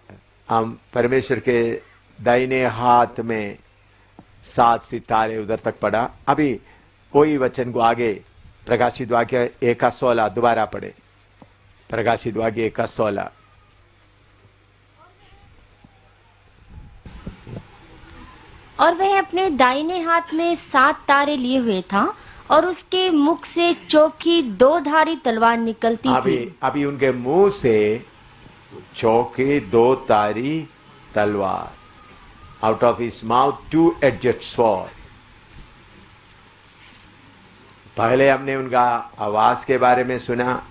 हम परमेश्वर के दाहिने हाथ में 7 सितारे उधर तक पड़ा। अभी कोई वचन को आगे प्रकाशित वाक्य 1:16 दोबारा पढ़े, प्रकाशित वाक्य 1:16। और वह अपने दाहिने हाथ में 7 तारे लिए हुए था और उसके मुख से चौकी 2 धारी तलवार निकलती थी। अभी उनके मुंह से चौकी 2 धारी तलवार, out of his mouth 2-edged sword। पहले हमने उनका आवाज के बारे में सुना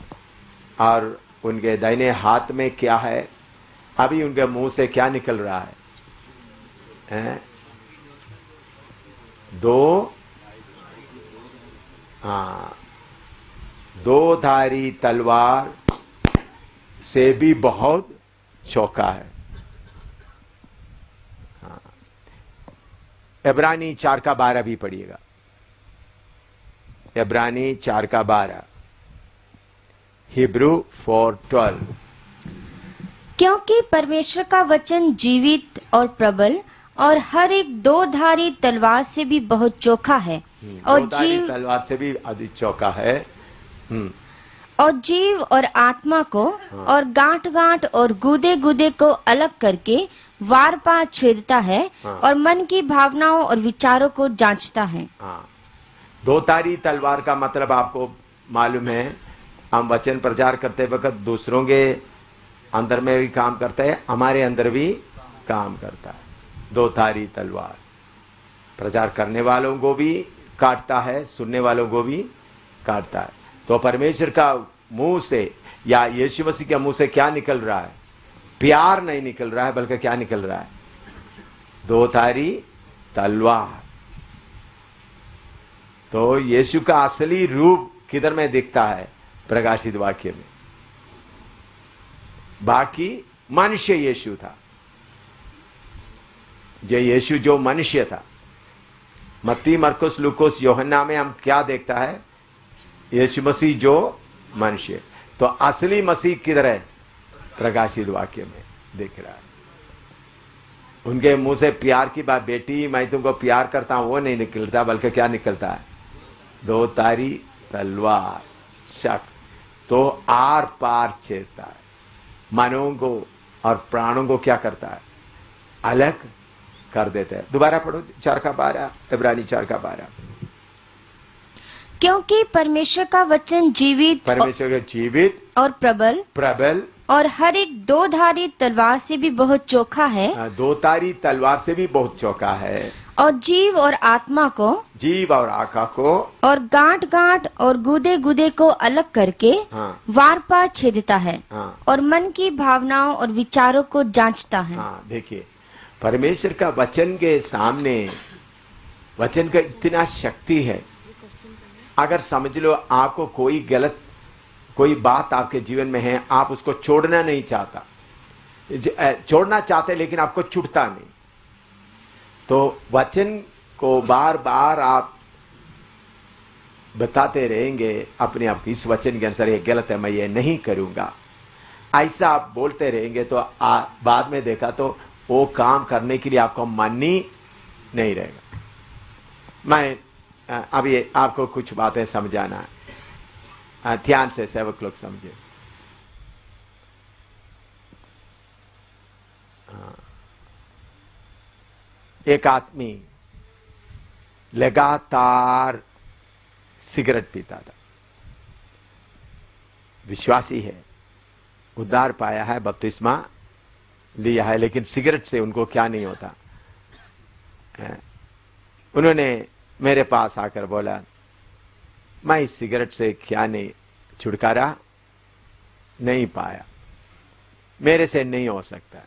और उनके दाहिने हाथ में क्या है, अभी उनके मुंह से क्या निकल रहा है? 2 धारी तलवार से भी बहुत चौका है। इब्रानी 4:12 भी पढ़िएगा, इब्रानी 4:12, हिब्रू 4:12। क्योंकि परमेश्वर का वचन जीवित और प्रबल और हर एक 2 धारी तलवार से भी बहुत चोखा है और जीव तलवार से भी अधिक चौका है, और जीव और आत्मा को और गांठ गांठ और गुदे गुदे को अलग करके वार पार छेदता है और मन की भावनाओं और विचारों को जांचता है। 2 धारी तलवार का मतलब आपको मालूम है, हम वचन प्रचार करते वक्त दूसरों के अंदर में भी काम करता है, हमारे अंदर भी काम करता है। 2 धारी तलवार प्रचार करने वालों को भी काटता है, सुनने वालों को भी काटता है। तो परमेश्वर का मुंह से या यीशु मसीह के मुंह से क्या निकल रहा है? प्यार नहीं निकल रहा है, बल्कि क्या निकल रहा है? 2 धारी तलवार। तो यीशु का असली रूप किधर में दिखता है? प्रकाशित वाक्य में। बाकी मनुष्य यीशु था, जो यीशु जो मनुष्य था। मत्ती, मरकुस, लूकोस, यूहन्ना में हम क्या देखता है? यीशु मसीह जो मनुष्य। तो असली मसीह किधर है? प्रकाशित वाक्य में दिख रहा है। उनके मुंह से प्यार की बात, बेटी मैं तुमको प्यार करता हूं, वो नहीं निकलता, बल्कि क्या निकलता है? 2 धारी तलवार, शक्ति। तो आर पार छेदता है, मनों को और प्राणों को क्या करता है? अलग कर देता है। दोबारा पढ़ो 4:12, इब्रानी 4:12। क्योंकि परमेश्वर का वचन जीवित, परमेश्वर का जीवित और प्रबल और हर एक 2 धारी तलवार से भी बहुत चोखा है। 2 धारी तलवार से भी बहुत चौका है, और जीव और आत्मा को, जीव और आत्मा को, और गांठ गांठ और गुदे गुदे को अलग करके वार पार छेदता है और मन की भावनाओं और विचारों को जांचता है। देखिए, परमेश्वर का वचन के सामने, वचन का इतना शक्ति है। अगर समझ लो आपको कोई गलत कोई बात आपके जीवन में है, आप उसको छोड़ना नहीं चाहता, छोड़ना चाहते लेकिन आपको छूटता नहीं, तो वचन को बार बार आप बताते रहेंगे अपने आप, इस वचन के अनुसार ये गलत है, मैं ये नहीं करूंगा, ऐसा आप बोलते रहेंगे, तो बाद में देखा तो वो काम करने के लिए आपको मन ही नहीं रहेगा। मैं अभी आपको कुछ बातें समझाना है, ध्यान से सेवक लोग समझे। एक आदमी लगातार सिगरेट पीता था, विश्वासी है, उद्धार पाया है, बपतिस्मा लिया है, लेकिन सिगरेट से उनको क्या नहीं होता। उन्होंने मेरे पास आकर बोला, मैं इस सिगरेट से क्या नहीं छुटकारा नहीं पाया, मेरे से नहीं हो सकता।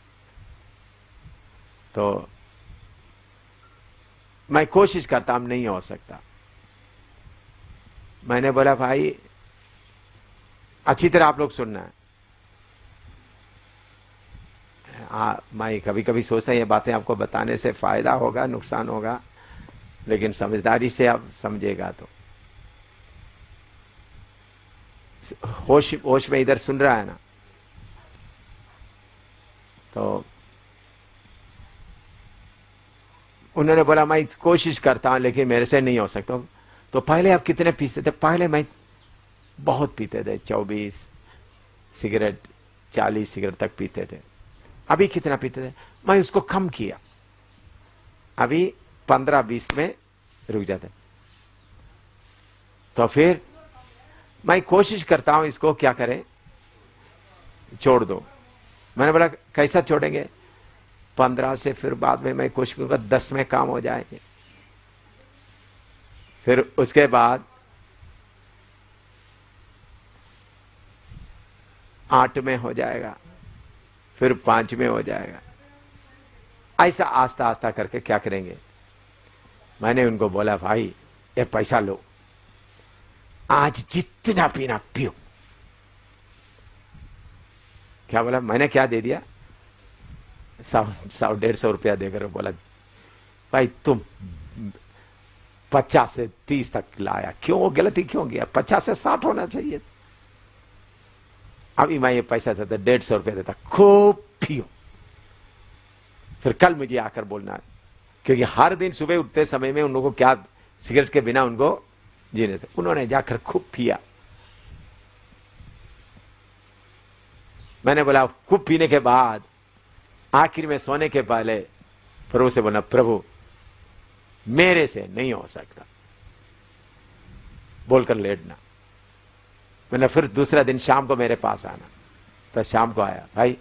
तो मैं कोशिश करता हूं, नहीं हो सकता। मैंने बोला भाई अच्छी तरह आप लोग सुनना है। मैं कभी कभी सोचता हूं ये बातें आपको बताने से फायदा होगा नुकसान होगा, लेकिन समझदारी से आप समझेगा तो। होश होश में इधर सुन रहा है ना, तो उन्होंने बोला मैं कोशिश करता हूं लेकिन मेरे से नहीं हो सकता। तो पहले आप कितने पीते थे? पहले मैं बहुत पीते थे, 24 सिगरेट 40 सिगरेट तक पीते थे। अभी कितना पीते थे? मैं उसको कम किया, अभी 15-20 में रुक जाते। तो फिर मैं कोशिश करता हूं इसको क्या करें, छोड़ दो। मैंने बोला कैसा छोड़ेंगे? 15 से फिर बाद में मैं कोशिश करूंगा 10 में काम हो जाएंगे, फिर उसके बाद 8 में हो जाएगा, फिर 5 में हो जाएगा। ऐसा आस्ता आस्ता करके क्या करेंगे। मैंने उनको बोला भाई ये पैसा लो, आज जितना पीना पियो। क्या बोला? मैंने क्या दे दिया? 100-150 रुपया देकर बोला भाई तुम 50 से 30 तक लाया, क्यों गलती क्यों किया? 50 से 60 होना चाहिए। अभी मैं ये पैसा देता 150 रुपया देता, खूब पियो। फिर कल मुझे आकर बोलना, क्योंकि हर दिन सुबह उठते समय में उन लोगों को क्या सिगरेट के बिना उनको जीने थे। उन्होंने जाकर खूब पिया। मैंने बोला खूब पीने के बाद आखिर में सोने के पहले प्रभु से बोला प्रभु मेरे से नहीं हो सकता, बोलकर लेटना। मैंने फिर दूसरा दिन शाम को मेरे पास आना, तो शाम को आया, भाई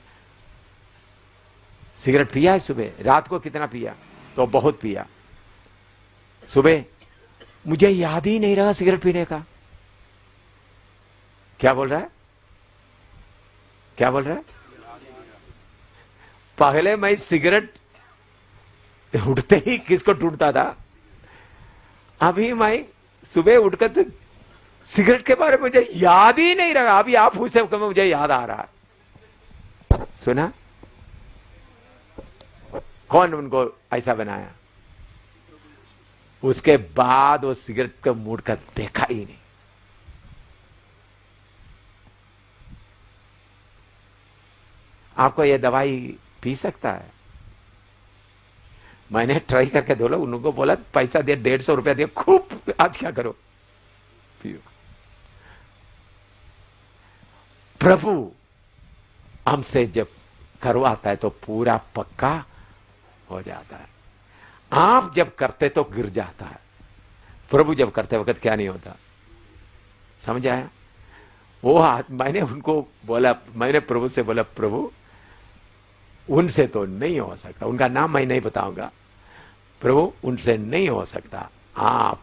सिगरेट पिया है सुबह? रात को कितना पिया? तो बहुत पिया। सुबह मुझे याद ही नहीं रहा सिगरेट पीने का। क्या बोल रहा है? क्या बोल रहा है? पहले मैं सिगरेट उठते ही किसको टूटता था, अभी मैं सुबह उठकर तो सिगरेट के बारे में मुझे याद ही नहीं रहा। अभी आप पूछते हो मुझे याद आ रहा है। सुना? कौन उनको ऐसा बनाया? उसके बाद वो सिगरेट को मुड़कर देखा ही नहीं। आपको ये दवाई पी सकता है? मैंने ट्राई करके बोला, उनको बोला पैसा दे 150 रुपया दे, खूब आज क्या करो पियो। प्रभु हमसे जब करवाता है तो पूरा पक्का हो जाता है। आप जब करते तो गिर जाता है, प्रभु जब करते वक्त क्या नहीं होता। समझ आया? वो मैंने उनको बोला, मैंने प्रभु से बोला प्रभु उनसे तो नहीं हो सकता, उनका नाम मैं नहीं बताऊंगा, प्रभु उनसे नहीं हो सकता, आप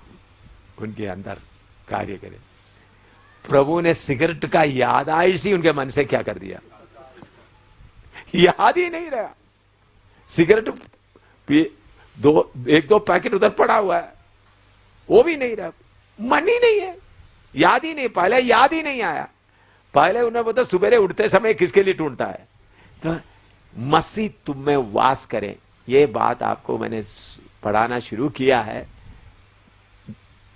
उनके अंदर कार्य करें। प्रभु ने सिगरेट का याद आई सी उनके मन से क्या कर दिया, याद ही नहीं रहा। सिगरेट एक दो पैकेट उधर पड़ा हुआ है, वो भी नहीं रहा, मन ही नहीं है, याद ही नहीं। पहले याद ही नहीं आया। पहले उन्हें बोला सुबह उठते समय किसके लिए ढूंढता है। तो मसीह तुम में वास करे, ये बात आपको मैंने पढ़ाना शुरू किया है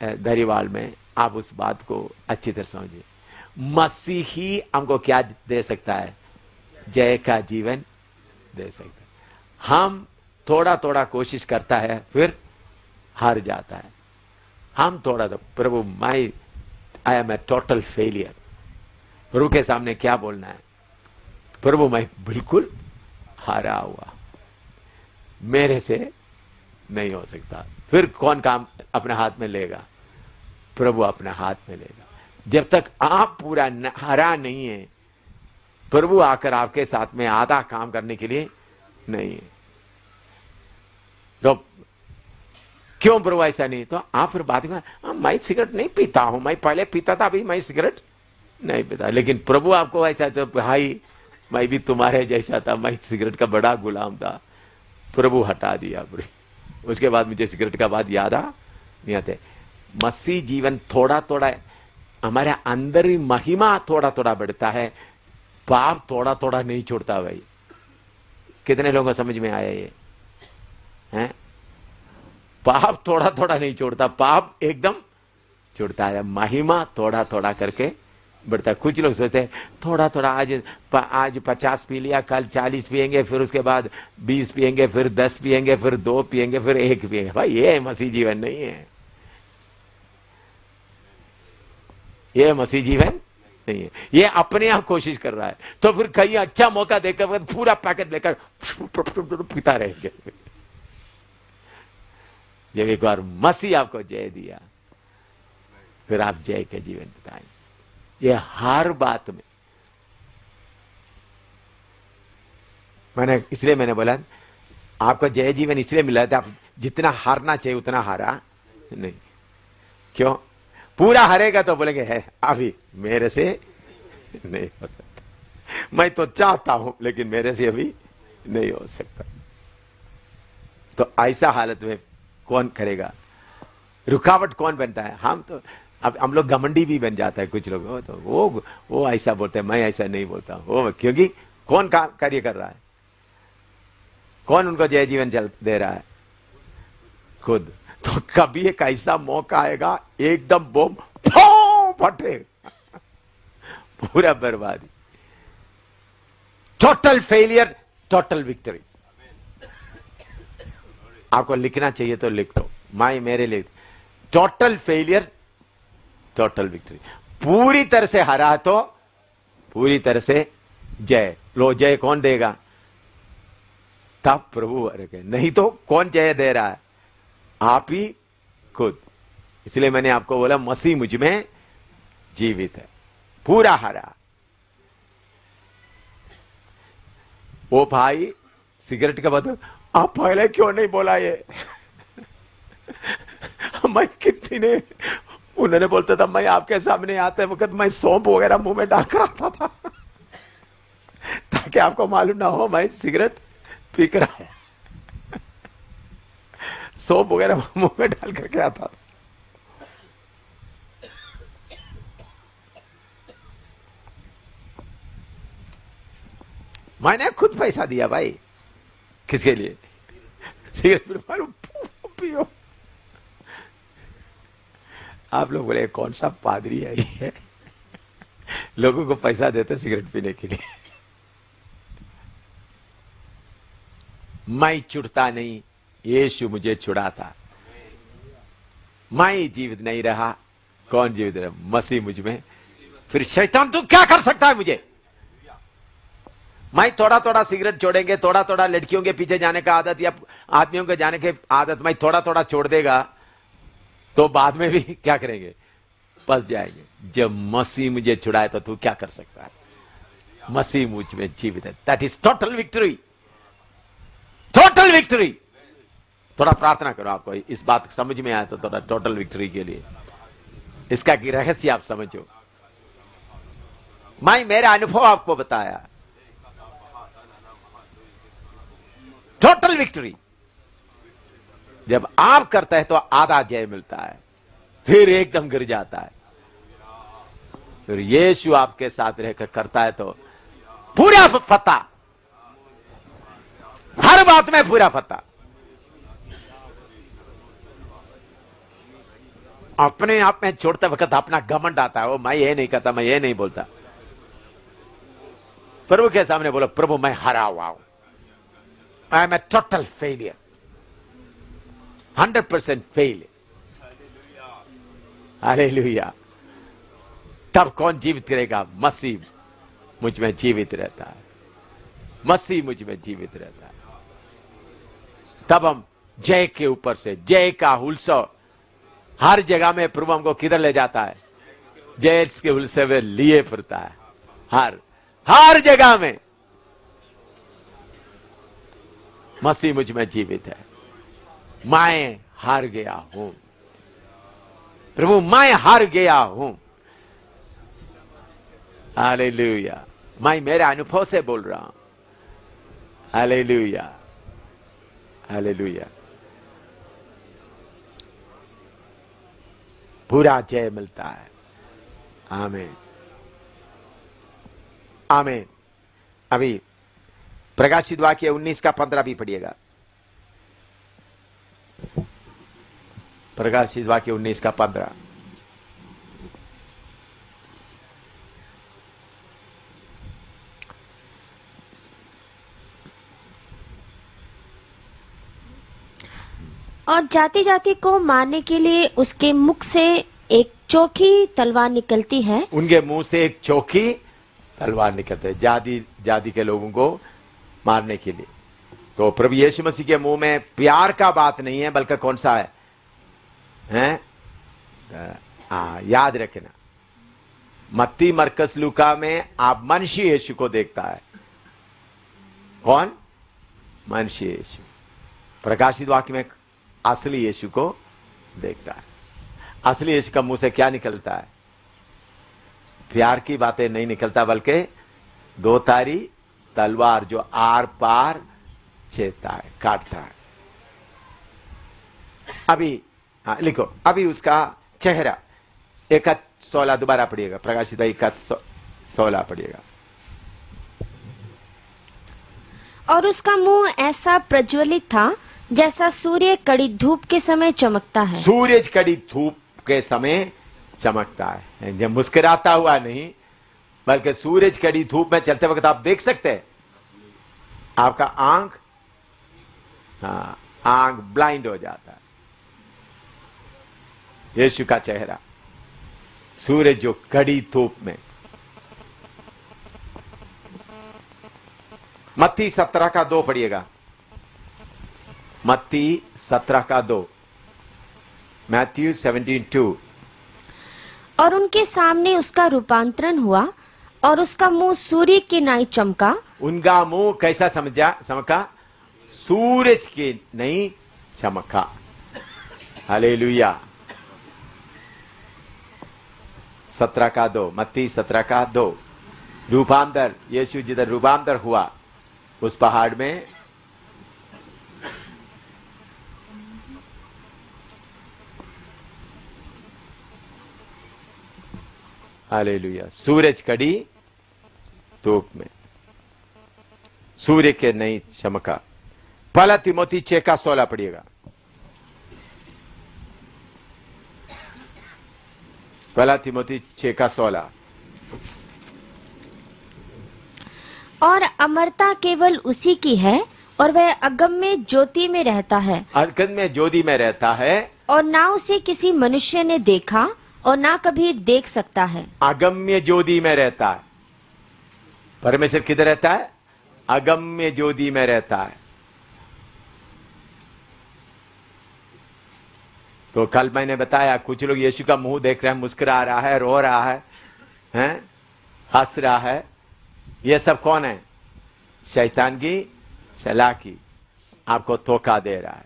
दरिवाल में। आप उस बात को अच्छी तरह समझिए। मसीह ही हमको क्या दे सकता है? जय का जीवन दे सकता है। हम थोड़ा थोड़ा कोशिश करता है फिर हार जाता है। हम थोड़ा तो प्रभु I am a total failure, प्रभु के सामने क्या बोलना है? प्रभु मैं बिल्कुल हारा हुआ, मेरे से नहीं हो सकता। फिर कौन काम अपने हाथ में लेगा? प्रभु अपने हाथ में लेगा। जब तक आप पूरा हारा नहीं है, प्रभु आकर आपके साथ में आधा काम करने के लिए नहीं है। तो क्यों प्रभु ऐसा नहीं? तो आप फिर बात में मैं सिगरेट नहीं पीता हूं, मैं पहले पीता था, अभी मैं सिगरेट नहीं पीता। लेकिन प्रभु आपको ऐसा तो भाई मैं भी तुम्हारे जैसा था, मैं सिगरेट का बड़ा गुलाम था, प्रभु हटा दिया। उसके बाद मुझे सिगरेट का बात याद आ नहीं आते। मसीह जीवन थोड़ा थोड़ा, हमारे अंदर ही महिमा थोड़ा थोड़ा बढ़ता है, पाप थोड़ा थोड़ा नहीं छोड़ता। भाई कितने लोगों को समझ में आया ये है? पाप थोड़ा थोड़ा नहीं छोड़ता, पाप एकदम छोड़ता है, महिमा थोड़ा थोड़ा करके बढ़ता है। कुछ लोग सोचते हैं थोड़ा थोड़ा, आज 50 पी लिया, कल 40 पिएंगे, फिर उसके बाद 20 पिएंगे, फिर 10 पिएंगे, फिर 2 पिएंगे, फिर 1 पिएंगे। भाई ये मसीह जीवन नहीं है, ये मसीह जीवन नहीं है। ये अपने आप कोशिश कर रहा है, तो फिर कहीं अच्छा मौका देकर पूरा पैकेट लेकर पीता रहेंगे। जब एक बार मसीह आपको जय दिया, फिर आप जय के जीवन बिताएंगे। ये हर बात में इसलिए मैंने बोला आपको जय जीवन इसलिए मिला था, आप जितना हारना चाहिए उतना हारा नहीं। क्यों? पूरा हारेगा तो बोलेंगे है अभी मेरे से नहीं हो सकता, मैं तो चाहता हूं लेकिन मेरे से अभी नहीं हो सकता। तो ऐसा हालत में कौन करेगा? रुकावट कौन बनता है? हम तो, अब हम लोग घमंडी भी बन जाता है कुछ लोग, तो वो ऐसा बोलते हैं, मैं ऐसा नहीं बोलता वो, क्योंकि कौन कार्य कर रहा है? कौन उनको जय जीवन चल दे रहा है? खुद। तो कभी एक ऐसा मौका आएगा एकदम बम फटे, पूरा बर्बादी, टोटल फेलियर, टोटल विक्ट्री। आपको लिखना चाहिए तो लिख दो, माई मेरे लिए टोटल फेलियर, टोटल विक्ट्री। पूरी तरह से हरा तो पूरी तरह से जय। लो जय कौन देगा? तब प्रभु अरे, नहीं तो कौन जय दे रहा है? आप ही खुद। इसलिए मैंने आपको बोला मसीह मुझ में जीवित है, पूरा हरा। वो भाई सिगरेट का बता, आप पहले क्यों नहीं बोला ये? मैं कितनी ने, उन्होंने बोलता था मैं आपके सामने आते वक्त मैं सौंप वगैरह मुंह में डालकर आता था ताकि आपको मालूम ना हो मैं सिगरेट पी कर आया। सौंप वगैरह मुंह में डाल करके आता था। मैंने खुद पैसा दिया भाई। किसके लिए? सिगरेट पियो। आप लोग बोले कौन सा पादरी है ये लोगों को पैसा देते सिगरेट पीने के लिए। मैं छुड़ता नहीं, यीशु मुझे छुड़ाता। मैं जीवित नहीं रहा, कौन जीवित रहा? मसीह मुझ में। फिर शैतान तू क्या कर सकता है मुझे? मैं थोड़ा थोड़ा सिगरेट छोड़ेंगे, थोड़ा थोड़ा लड़कियों के पीछे जाने का आदत या आदमियों के जाने की आदत मैं थोड़ा थोड़ा छोड़ देगा तो बाद में भी क्या करेंगे? फंस जाएंगे। जब मसीह मुझे छुड़ाए तो तू क्या कर सकता है? मसीह मुझ में जीवित है। That is total victory, total victory. थोड़ा प्रार्थना करो, आपको इस बात समझ में आया तो थोड़ा टोटल विक्ट्री के लिए इसका रहस्य आप समझो। मैं मेरा अनुभव आपको बताया, टोटल विक्ट्री जब आप करते हैं तो आधा जय मिलता है, फिर एकदम गिर जाता है। फिर यीशु आपके साथ रहकर करता है तो पूरा फतह, हर बात में पूरा फतह। अपने आप में छोड़ते वक्त अपना घमंड आता है, वो मैं ये नहीं करता, मैं ये नहीं बोलता। प्रभु के सामने बोलो, प्रभु मैं हरा हुआ हूं, I am a total failure, 100% failure. Hallelujah. तब कौन जीवित करेगा? मसीह मुझ में जीवित रहता है, मसीह मुझ में जीवित रहता है। तब हम जय के ऊपर से जय का उत्सव हर जगह में। प्रभु हमको किधर ले जाता है? जय के उत्सव में लिए फिरता है, हर जगह में। मसीह मुझ में जीवित है, मैं हार गया हूं। प्रभु मैं हार गया हूं। हालेलुया। मैं मेरे अनुभव से बोल रहा हूं। Hallelujah, hallelujah. पूरा जय मिलता है। आमीन आमीन। अभी प्रकाशित वाक्य 19 का 15 भी पढ़िएगा। प्रकाशित वाक्य 19 का 15। और जाति जाति को मारने के लिए उसके मुख से एक चोखी तलवार निकलती है। उनके मुंह से एक चोखी तलवार निकलती है, जाति जाति के लोगों को मारने के लिए। तो प्रभु यीशु मसीह के मुंह में प्यार का बात नहीं है, बल्कि कौन सा है, हैं? याद रखना, मत्ती मरकस लूका में आप मनुष्य यीशु को देखता है। कौन? मनुष्य यीशु। प्रकाशित वाक्य में असली यीशु को देखता है। असली यीशु का मुंह से क्या निकलता है? प्यार की बातें नहीं निकलता, बल्कि दो तारी तलवार जो आर पार छेदता है, काटता है। अभी लिखो, अभी उसका चेहरा 1:16 दोबारा पढ़िएगा। प्रकाशित 1:16 पढ़िएगा। और उसका मुंह ऐसा प्रज्वलित था जैसा सूर्य कड़ी धूप के समय चमकता है। सूरज कड़ी धूप के समय चमकता है। जब मुस्कुराता हुआ नहीं, बल्कि सूरज कड़ी धूप में चलते वक्त आप देख सकते हैं, आपका आंख ब्लाइंड हो जाता है। यीशु का चेहरा, सूरज जो कड़ी धूप में। मत्ती 17 का 2 पढ़िएगा। मत्ती 17 का 2। मैथ्यू 17:2। और उनके सामने उसका रूपांतरण हुआ और उसका मुंह सूर्य की नाई चमका। उनका मुंह कैसा चमका? सूरज की नहीं चमका। हालेलुया। 17 का 2। मत्ती 17 का 2। रूपांतर, यीशु जिधर रूपांतर हुआ उस पहाड़ में हालेलुया, सूरज कड़ी धूप में, सूर्य के नहीं चमका। पहला तिमोथी 6 का 16 पढ़िएगा। पहला तिमोथी 6 का 16। और अमरता केवल उसी की है और वह अगम्य ज्योति में रहता है। अगम्य ज्योति में रहता है और ना उसे किसी मनुष्य ने देखा और ना कभी देख सकता है। अगम्य ज्योति में रहता है। परमेश्वर किधर रहता है? अगम्य ज्योति में रहता है। तो कल मैंने बताया, कुछ लोग यीशु का मुंह देख रहे हैं, मुस्कुरा रहा है, रो रहा है, हंस रहा है। ये सब कौन है? शैतान की चालाकी, आपको धोखा दे रहा है।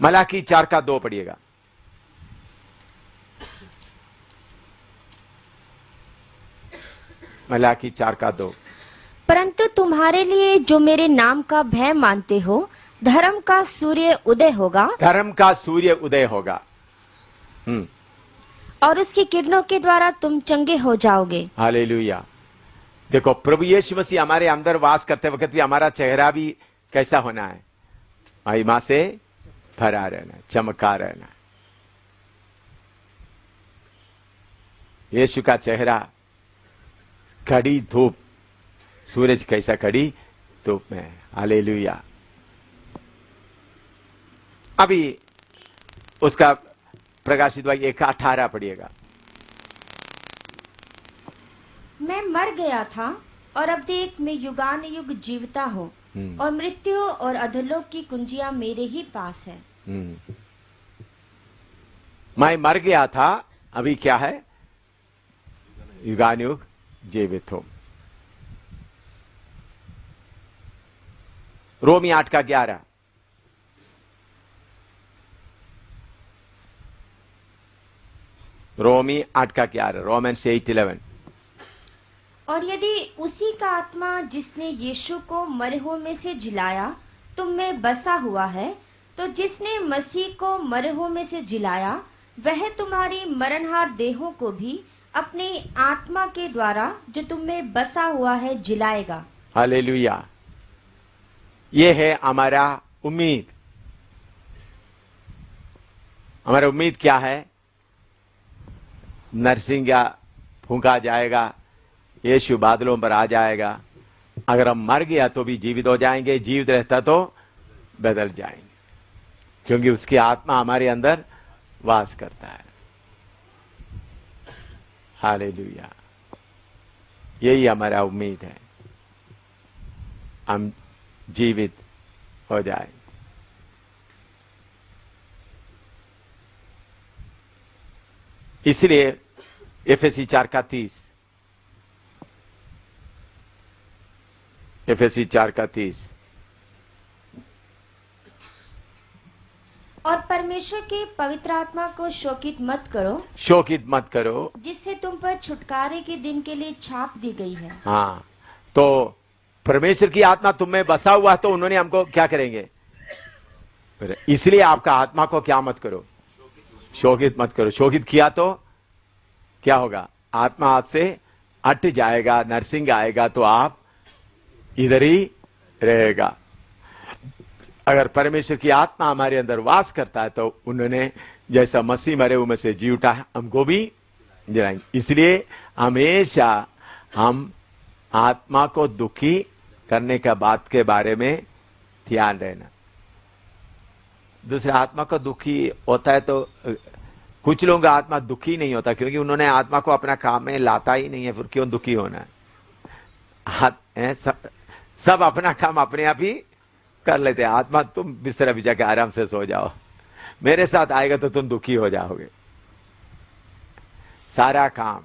मलाकी 4 का 2 पढ़िएगा। मलाकी 4 का 2। परंतु तुम्हारे लिए जो मेरे नाम का भय मानते हो, धर्म का सूर्य उदय होगा। धर्म का सूर्य उदय होगा। और उसकी किरणों के द्वारा तुम चंगे हो जाओगे। हालेलुया। देखो, प्रभु यीशु मसीह हमारे अंदर वास करते वक्त भी हमारा चेहरा भी कैसा होना है? महिमा से भरा रहना, चमका रहना। यीशु का चेहरा कड़ी धूप, सूरज कैसा कड़ी धूप में। हालेलुया। अभी उसका प्रकाशित वाक्य 1:18 पढ़िएगा। मैं मर गया था और अब देख मैं युगान युग जीवता हूँ और मृत्यु और अधोलोक की कुंजियां मेरे ही पास है। मैं मर गया था, अभी क्या है? युगान युग जीवित हूं। रोमी 8 का 11। रोमी 8 का 11। रोमन्स 8:11। और यदि उसी का आत्मा जिसने यीशु को मरे हुओं में से जिलाया तुम में बसा हुआ है, तो जिसने मसीह को मरे हुओं में से जिलाया, वह तुम्हारी मरणहार देहों को भी अपनी आत्मा के द्वारा जो तुम में बसा हुआ है जिलाएगा। हालेलुया। ये है हमारा उम्मीद। हमारा उम्मीद क्या है? नरसिंगा फूंका जाएगा, यीशु बादलों पर आ जाएगा। अगर हम मर गया तो भी जीवित हो जाएंगे, जीवित रहता तो बदल जाएंगे, क्योंकि उसकी आत्मा हमारे अंदर वास करता है। हालेलुया। यही हमारा उम्मीद है, हम जीवित हो जाए। इसलिए एफएसी 4:30, एफएसी 4:30, और परमेश्वर के पवित्र आत्मा को शोकित मत करो, शोकित मत करो, जिससे तुम पर छुटकारे के दिन के लिए छाप दी गई है। हाँ, तो परमेश्वर की आत्मा तुम में बसा हुआ है, तो उन्होंने हमको क्या करेंगे? इसलिए आपका आत्मा को क्या मत करो? शोकित मत करो। शोकित किया तो क्या होगा? आत्मा आपसे हट जाएगा, नरसिंग आएगा तो आप इधर ही रहेगा। अगर परमेश्वर की आत्मा हमारे अंदर वास करता है तो उन्होंने जैसा मसीह मरे हुए में से जी उठा है, हमको भी जिलाएंगे। इसलिए हमेशा हम आत्मा को दुखी करने का बात के बारे में ध्यान रहना। दूसरा, आत्मा को दुखी होता है तो कुछ लोगों का आत्मा दुखी नहीं होता, क्योंकि उन्होंने आत्मा को अपना काम में लाता ही नहीं है, फिर क्यों दुखी होना है? सब अपना काम अपने आप ही कर लेते हैं। आत्मा, तुम बिस्तर भी जाके आराम से सो जाओ, मेरे साथ आएगा तो तुम दुखी हो जाओगे। सारा काम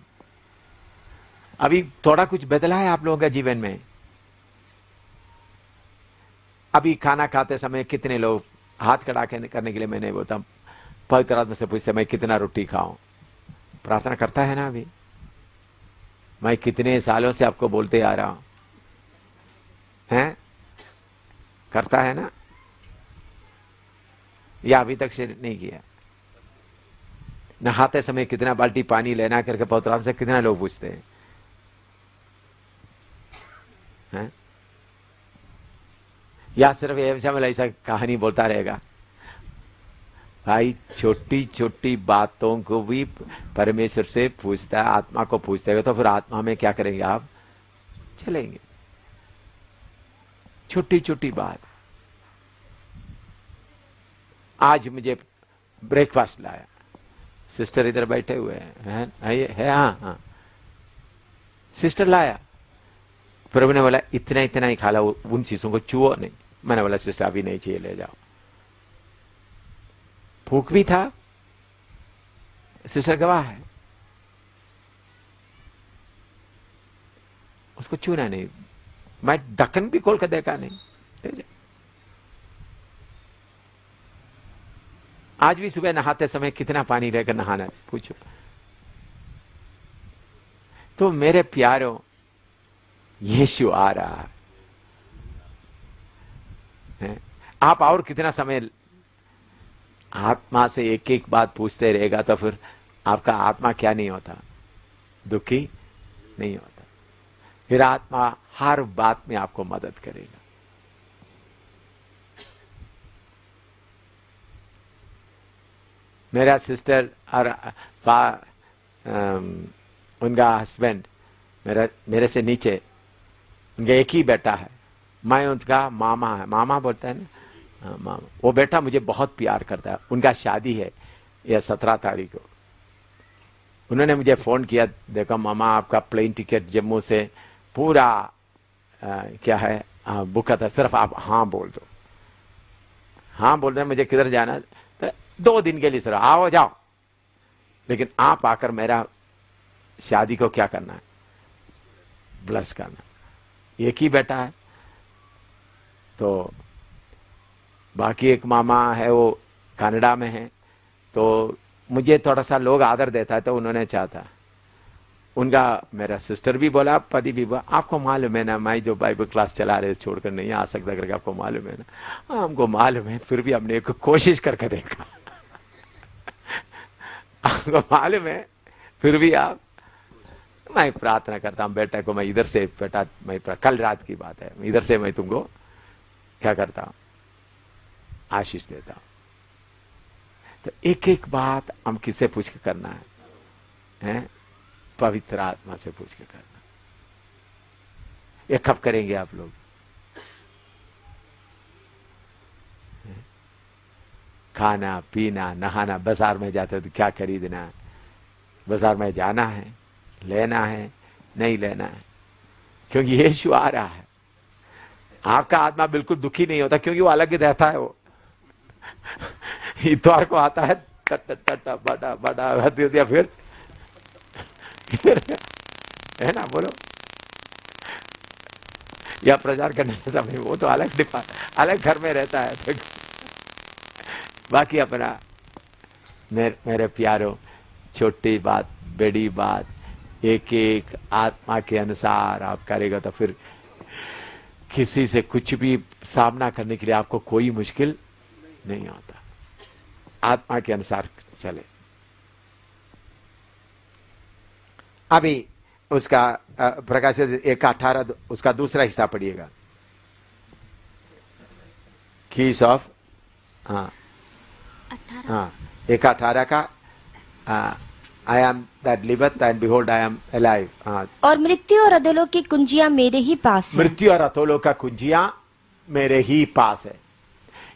अभी थोड़ा कुछ बदला है आप लोगों का जीवन में। अभी खाना खाते समय कितने लोग हाथ खड़ा करने के लिए, मैंने बोलता पवित्र आत्मा से पूछते मैं कितना रोटी खाऊं? प्रार्थना करता है ना? अभी मैं कितने सालों से आपको बोलते आ रहा हूं, हैं? करता है ना? या अभी तक से नहीं किया? नहाते समय कितना बाल्टी पानी लेना करके पवित्र आत्मा से कितना लोग पूछते हैं? या सिर्फ ऐसा कहानी बोलता रहेगा? भाई, छोटी छोटी बातों को भी परमेश्वर से पूछता है, आत्मा को पूछते हैं, तो फिर आत्मा में क्या करेंगे आप? चलेंगे। छोटी छोटी बात। आज मुझे ब्रेकफास्ट लाया, सिस्टर इधर बैठे हुए हैं, है हाँ, सिस्टर लाया। प्रभु ने बोला इतना इतना ही खा ला, उन चीजों को छुओ नहीं। मैंने बोला सिस्टर अभी नहीं चाहिए, ले जाओ। भूख भी था, सिस्टर गवाह है, उसको छूना नहीं। मैं ढक्कन भी खोल कर देखा नहीं, ले जाओ। आज भी सुबह नहाते समय कितना पानी लेकर नहाना है, पूछो। तो मेरे प्यारों, यीशु आ रहा है। आप और कितना समय आत्मा से एक एक बात पूछते रहेगा तो फिर आपका आत्मा क्या नहीं होता? दुखी नहीं होता। फिर आत्मा हर बात में आपको मदद करेगा। मेरा सिस्टर और उनका हस्बैंड मेरे से नीचे, उनका एक ही बेटा है। मैं उनका मामा है, मामा बोलता है ना, मामा। वो बेटा मुझे बहुत प्यार करता है। उनका शादी है यह 17 तारीख को। उन्होंने मुझे फोन किया, देखो मामा आपका प्लेन टिकट जम्मू से पूरा क्या है बुक था, सिर्फ आप हाँ बोल दो। हाँ बोल रहे, मुझे किधर जाना? तो 2 दिन के लिए सर आओ जाओ, लेकिन आप आकर मेरा शादी को क्या करना है? ब्लस करना। एक ही बेटा है। तो बाकी एक मामा है, वो कनाडा में है, तो मुझे थोड़ा सा लोग आदर देता है, तो उन्होंने चाहता उनका मेरा सिस्टर भी बोला, पति भी बोला, आपको मालूम है ना मैं जो बाइबल क्लास चला रहे छोड़कर नहीं आ सकता करके, आपको मालूम है ना? हाँ, हमको मालूम है, फिर भी हमने एक कोशिश करके देखा। आपको मालूम है फिर भी आप, मैं प्रार्थना करता हूं बेटा को, मैं इधर से बेटा, मैं कल रात की बात है, इधर से मैं तुमको क्या करता हूं, आशीष देता हूं। तो एक एक बात हम किससे पूछ के करना है? पवित्र आत्मा से पूछ के करना। ये कब करेंगे आप लोग? खाना पीना नहाना, बाजार में जाते हो तो क्या खरीदना है, बाजार में जाना है, लेना है, नहीं लेना है, क्योंकि यीशु आ रहा है। आपका आत्मा बिल्कुल दुखी नहीं होता, क्योंकि वो अलग ही रहता है। वो इतवार को आता है, टट टट बड़ा बड़ा दिया, फिर है ना, बोलो, या प्रचार करने के समय वो तो अलग घर में रहता है। बाकी अपना मेरे प्यारों, छोटी बात बड़ी बात एक एक आत्मा के अनुसार आप करेगा तो फिर किसी से कुछ भी सामना करने के लिए आपको कोई मुश्किल नहीं आता। आत्मा के अनुसार चले। अभी उसका प्रकाशित 1:18 उसका दूसरा हिस्सा पढ़िएगा। कीज ऑफ, हाँ 1:18 का, I am that liveth and behold I am alive. और मृत्यु और अधोलोक की कुंजियां मेरे ही पास है। मृत्यु और अधोलोक का कुंजियां मेरे ही पास है।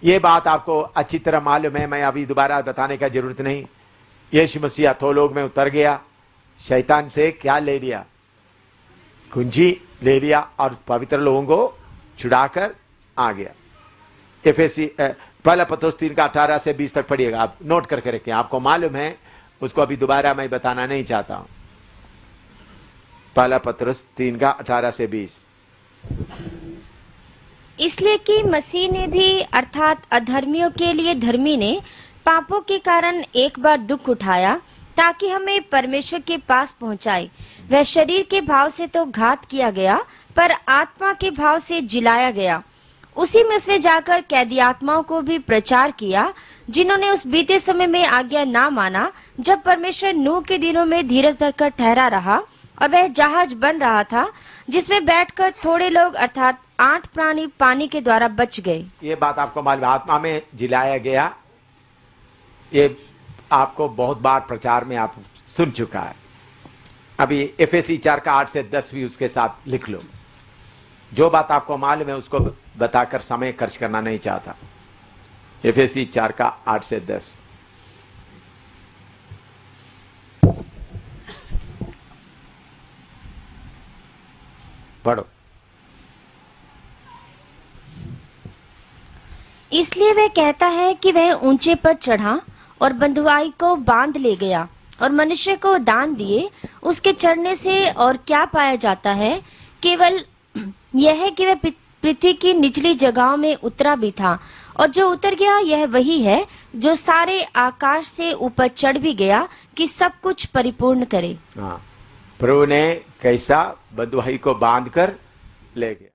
ये बात आपको अच्छी तरह मालूम है, मैं अभी दोबारा बताने का जरूरत नहीं। यीशु मसीह अधोलोक में उतर गया, शैतान से क्या ले लिया? कुंजी ले लिया और पवित्र लोगों को छुड़ाकर आ गया। एफएसी पहला पत्रुस 3:18 से 20 तक पढ़िएगा, आप नोट करके रखें, आपको मालूम है, उसको अभी दोबारा मैं बताना नहीं चाहता हूं। पहला पत्रुस 3:18 से 20। इसलिए कि मसीह ने भी अर्थात अधर्मियों के लिए धर्मी ने पापों के कारण एक बार दुख उठाया, ताकि हमें परमेश्वर के पास पहुंचाए। वह शरीर के भाव से तो घात किया गया, पर आत्मा के भाव से जिलाया गया। उसी में उसने जाकर कैदी आत्माओं को भी प्रचार किया, जिन्होंने उस बीते समय में आज्ञा ना माना, जब परमेश्वर नूह के दिनों में धीरज धरकर ठहरा रहा, और वह जहाज बन रहा था, जिसमें बैठकर थोड़े लोग अर्थात 8 प्राणी पानी के द्वारा बच गए। ये बात आपको मालूम, आत्मा में जिलाया गया, ये आपको बहुत बार प्रचार में आप सुन चुका है। अभी एफएसी 4:8 से 10 भी उसके साथ लिख लो। जो बात आपको मालूम है उसको बताकर समय खर्च करना नहीं चाहता। एफएसी 4:8 से 10 पढ़ो। इसलिए वह कहता है कि वह ऊंचे पर चढ़ा और बंधुआई को बांध ले गया और मनुष्य को दान दिए। उसके चढ़ने से और क्या पाया जाता है? केवल यह है कि वह पृथ्वी की निचली जगहों में उतरा भी था, और जो उतर गया यह वही है जो सारे आकाश से ऊपर चढ़ भी गया कि सब कुछ परिपूर्ण करे। प्रभु ने कैसा बंधुआई को बांध कर ले गया।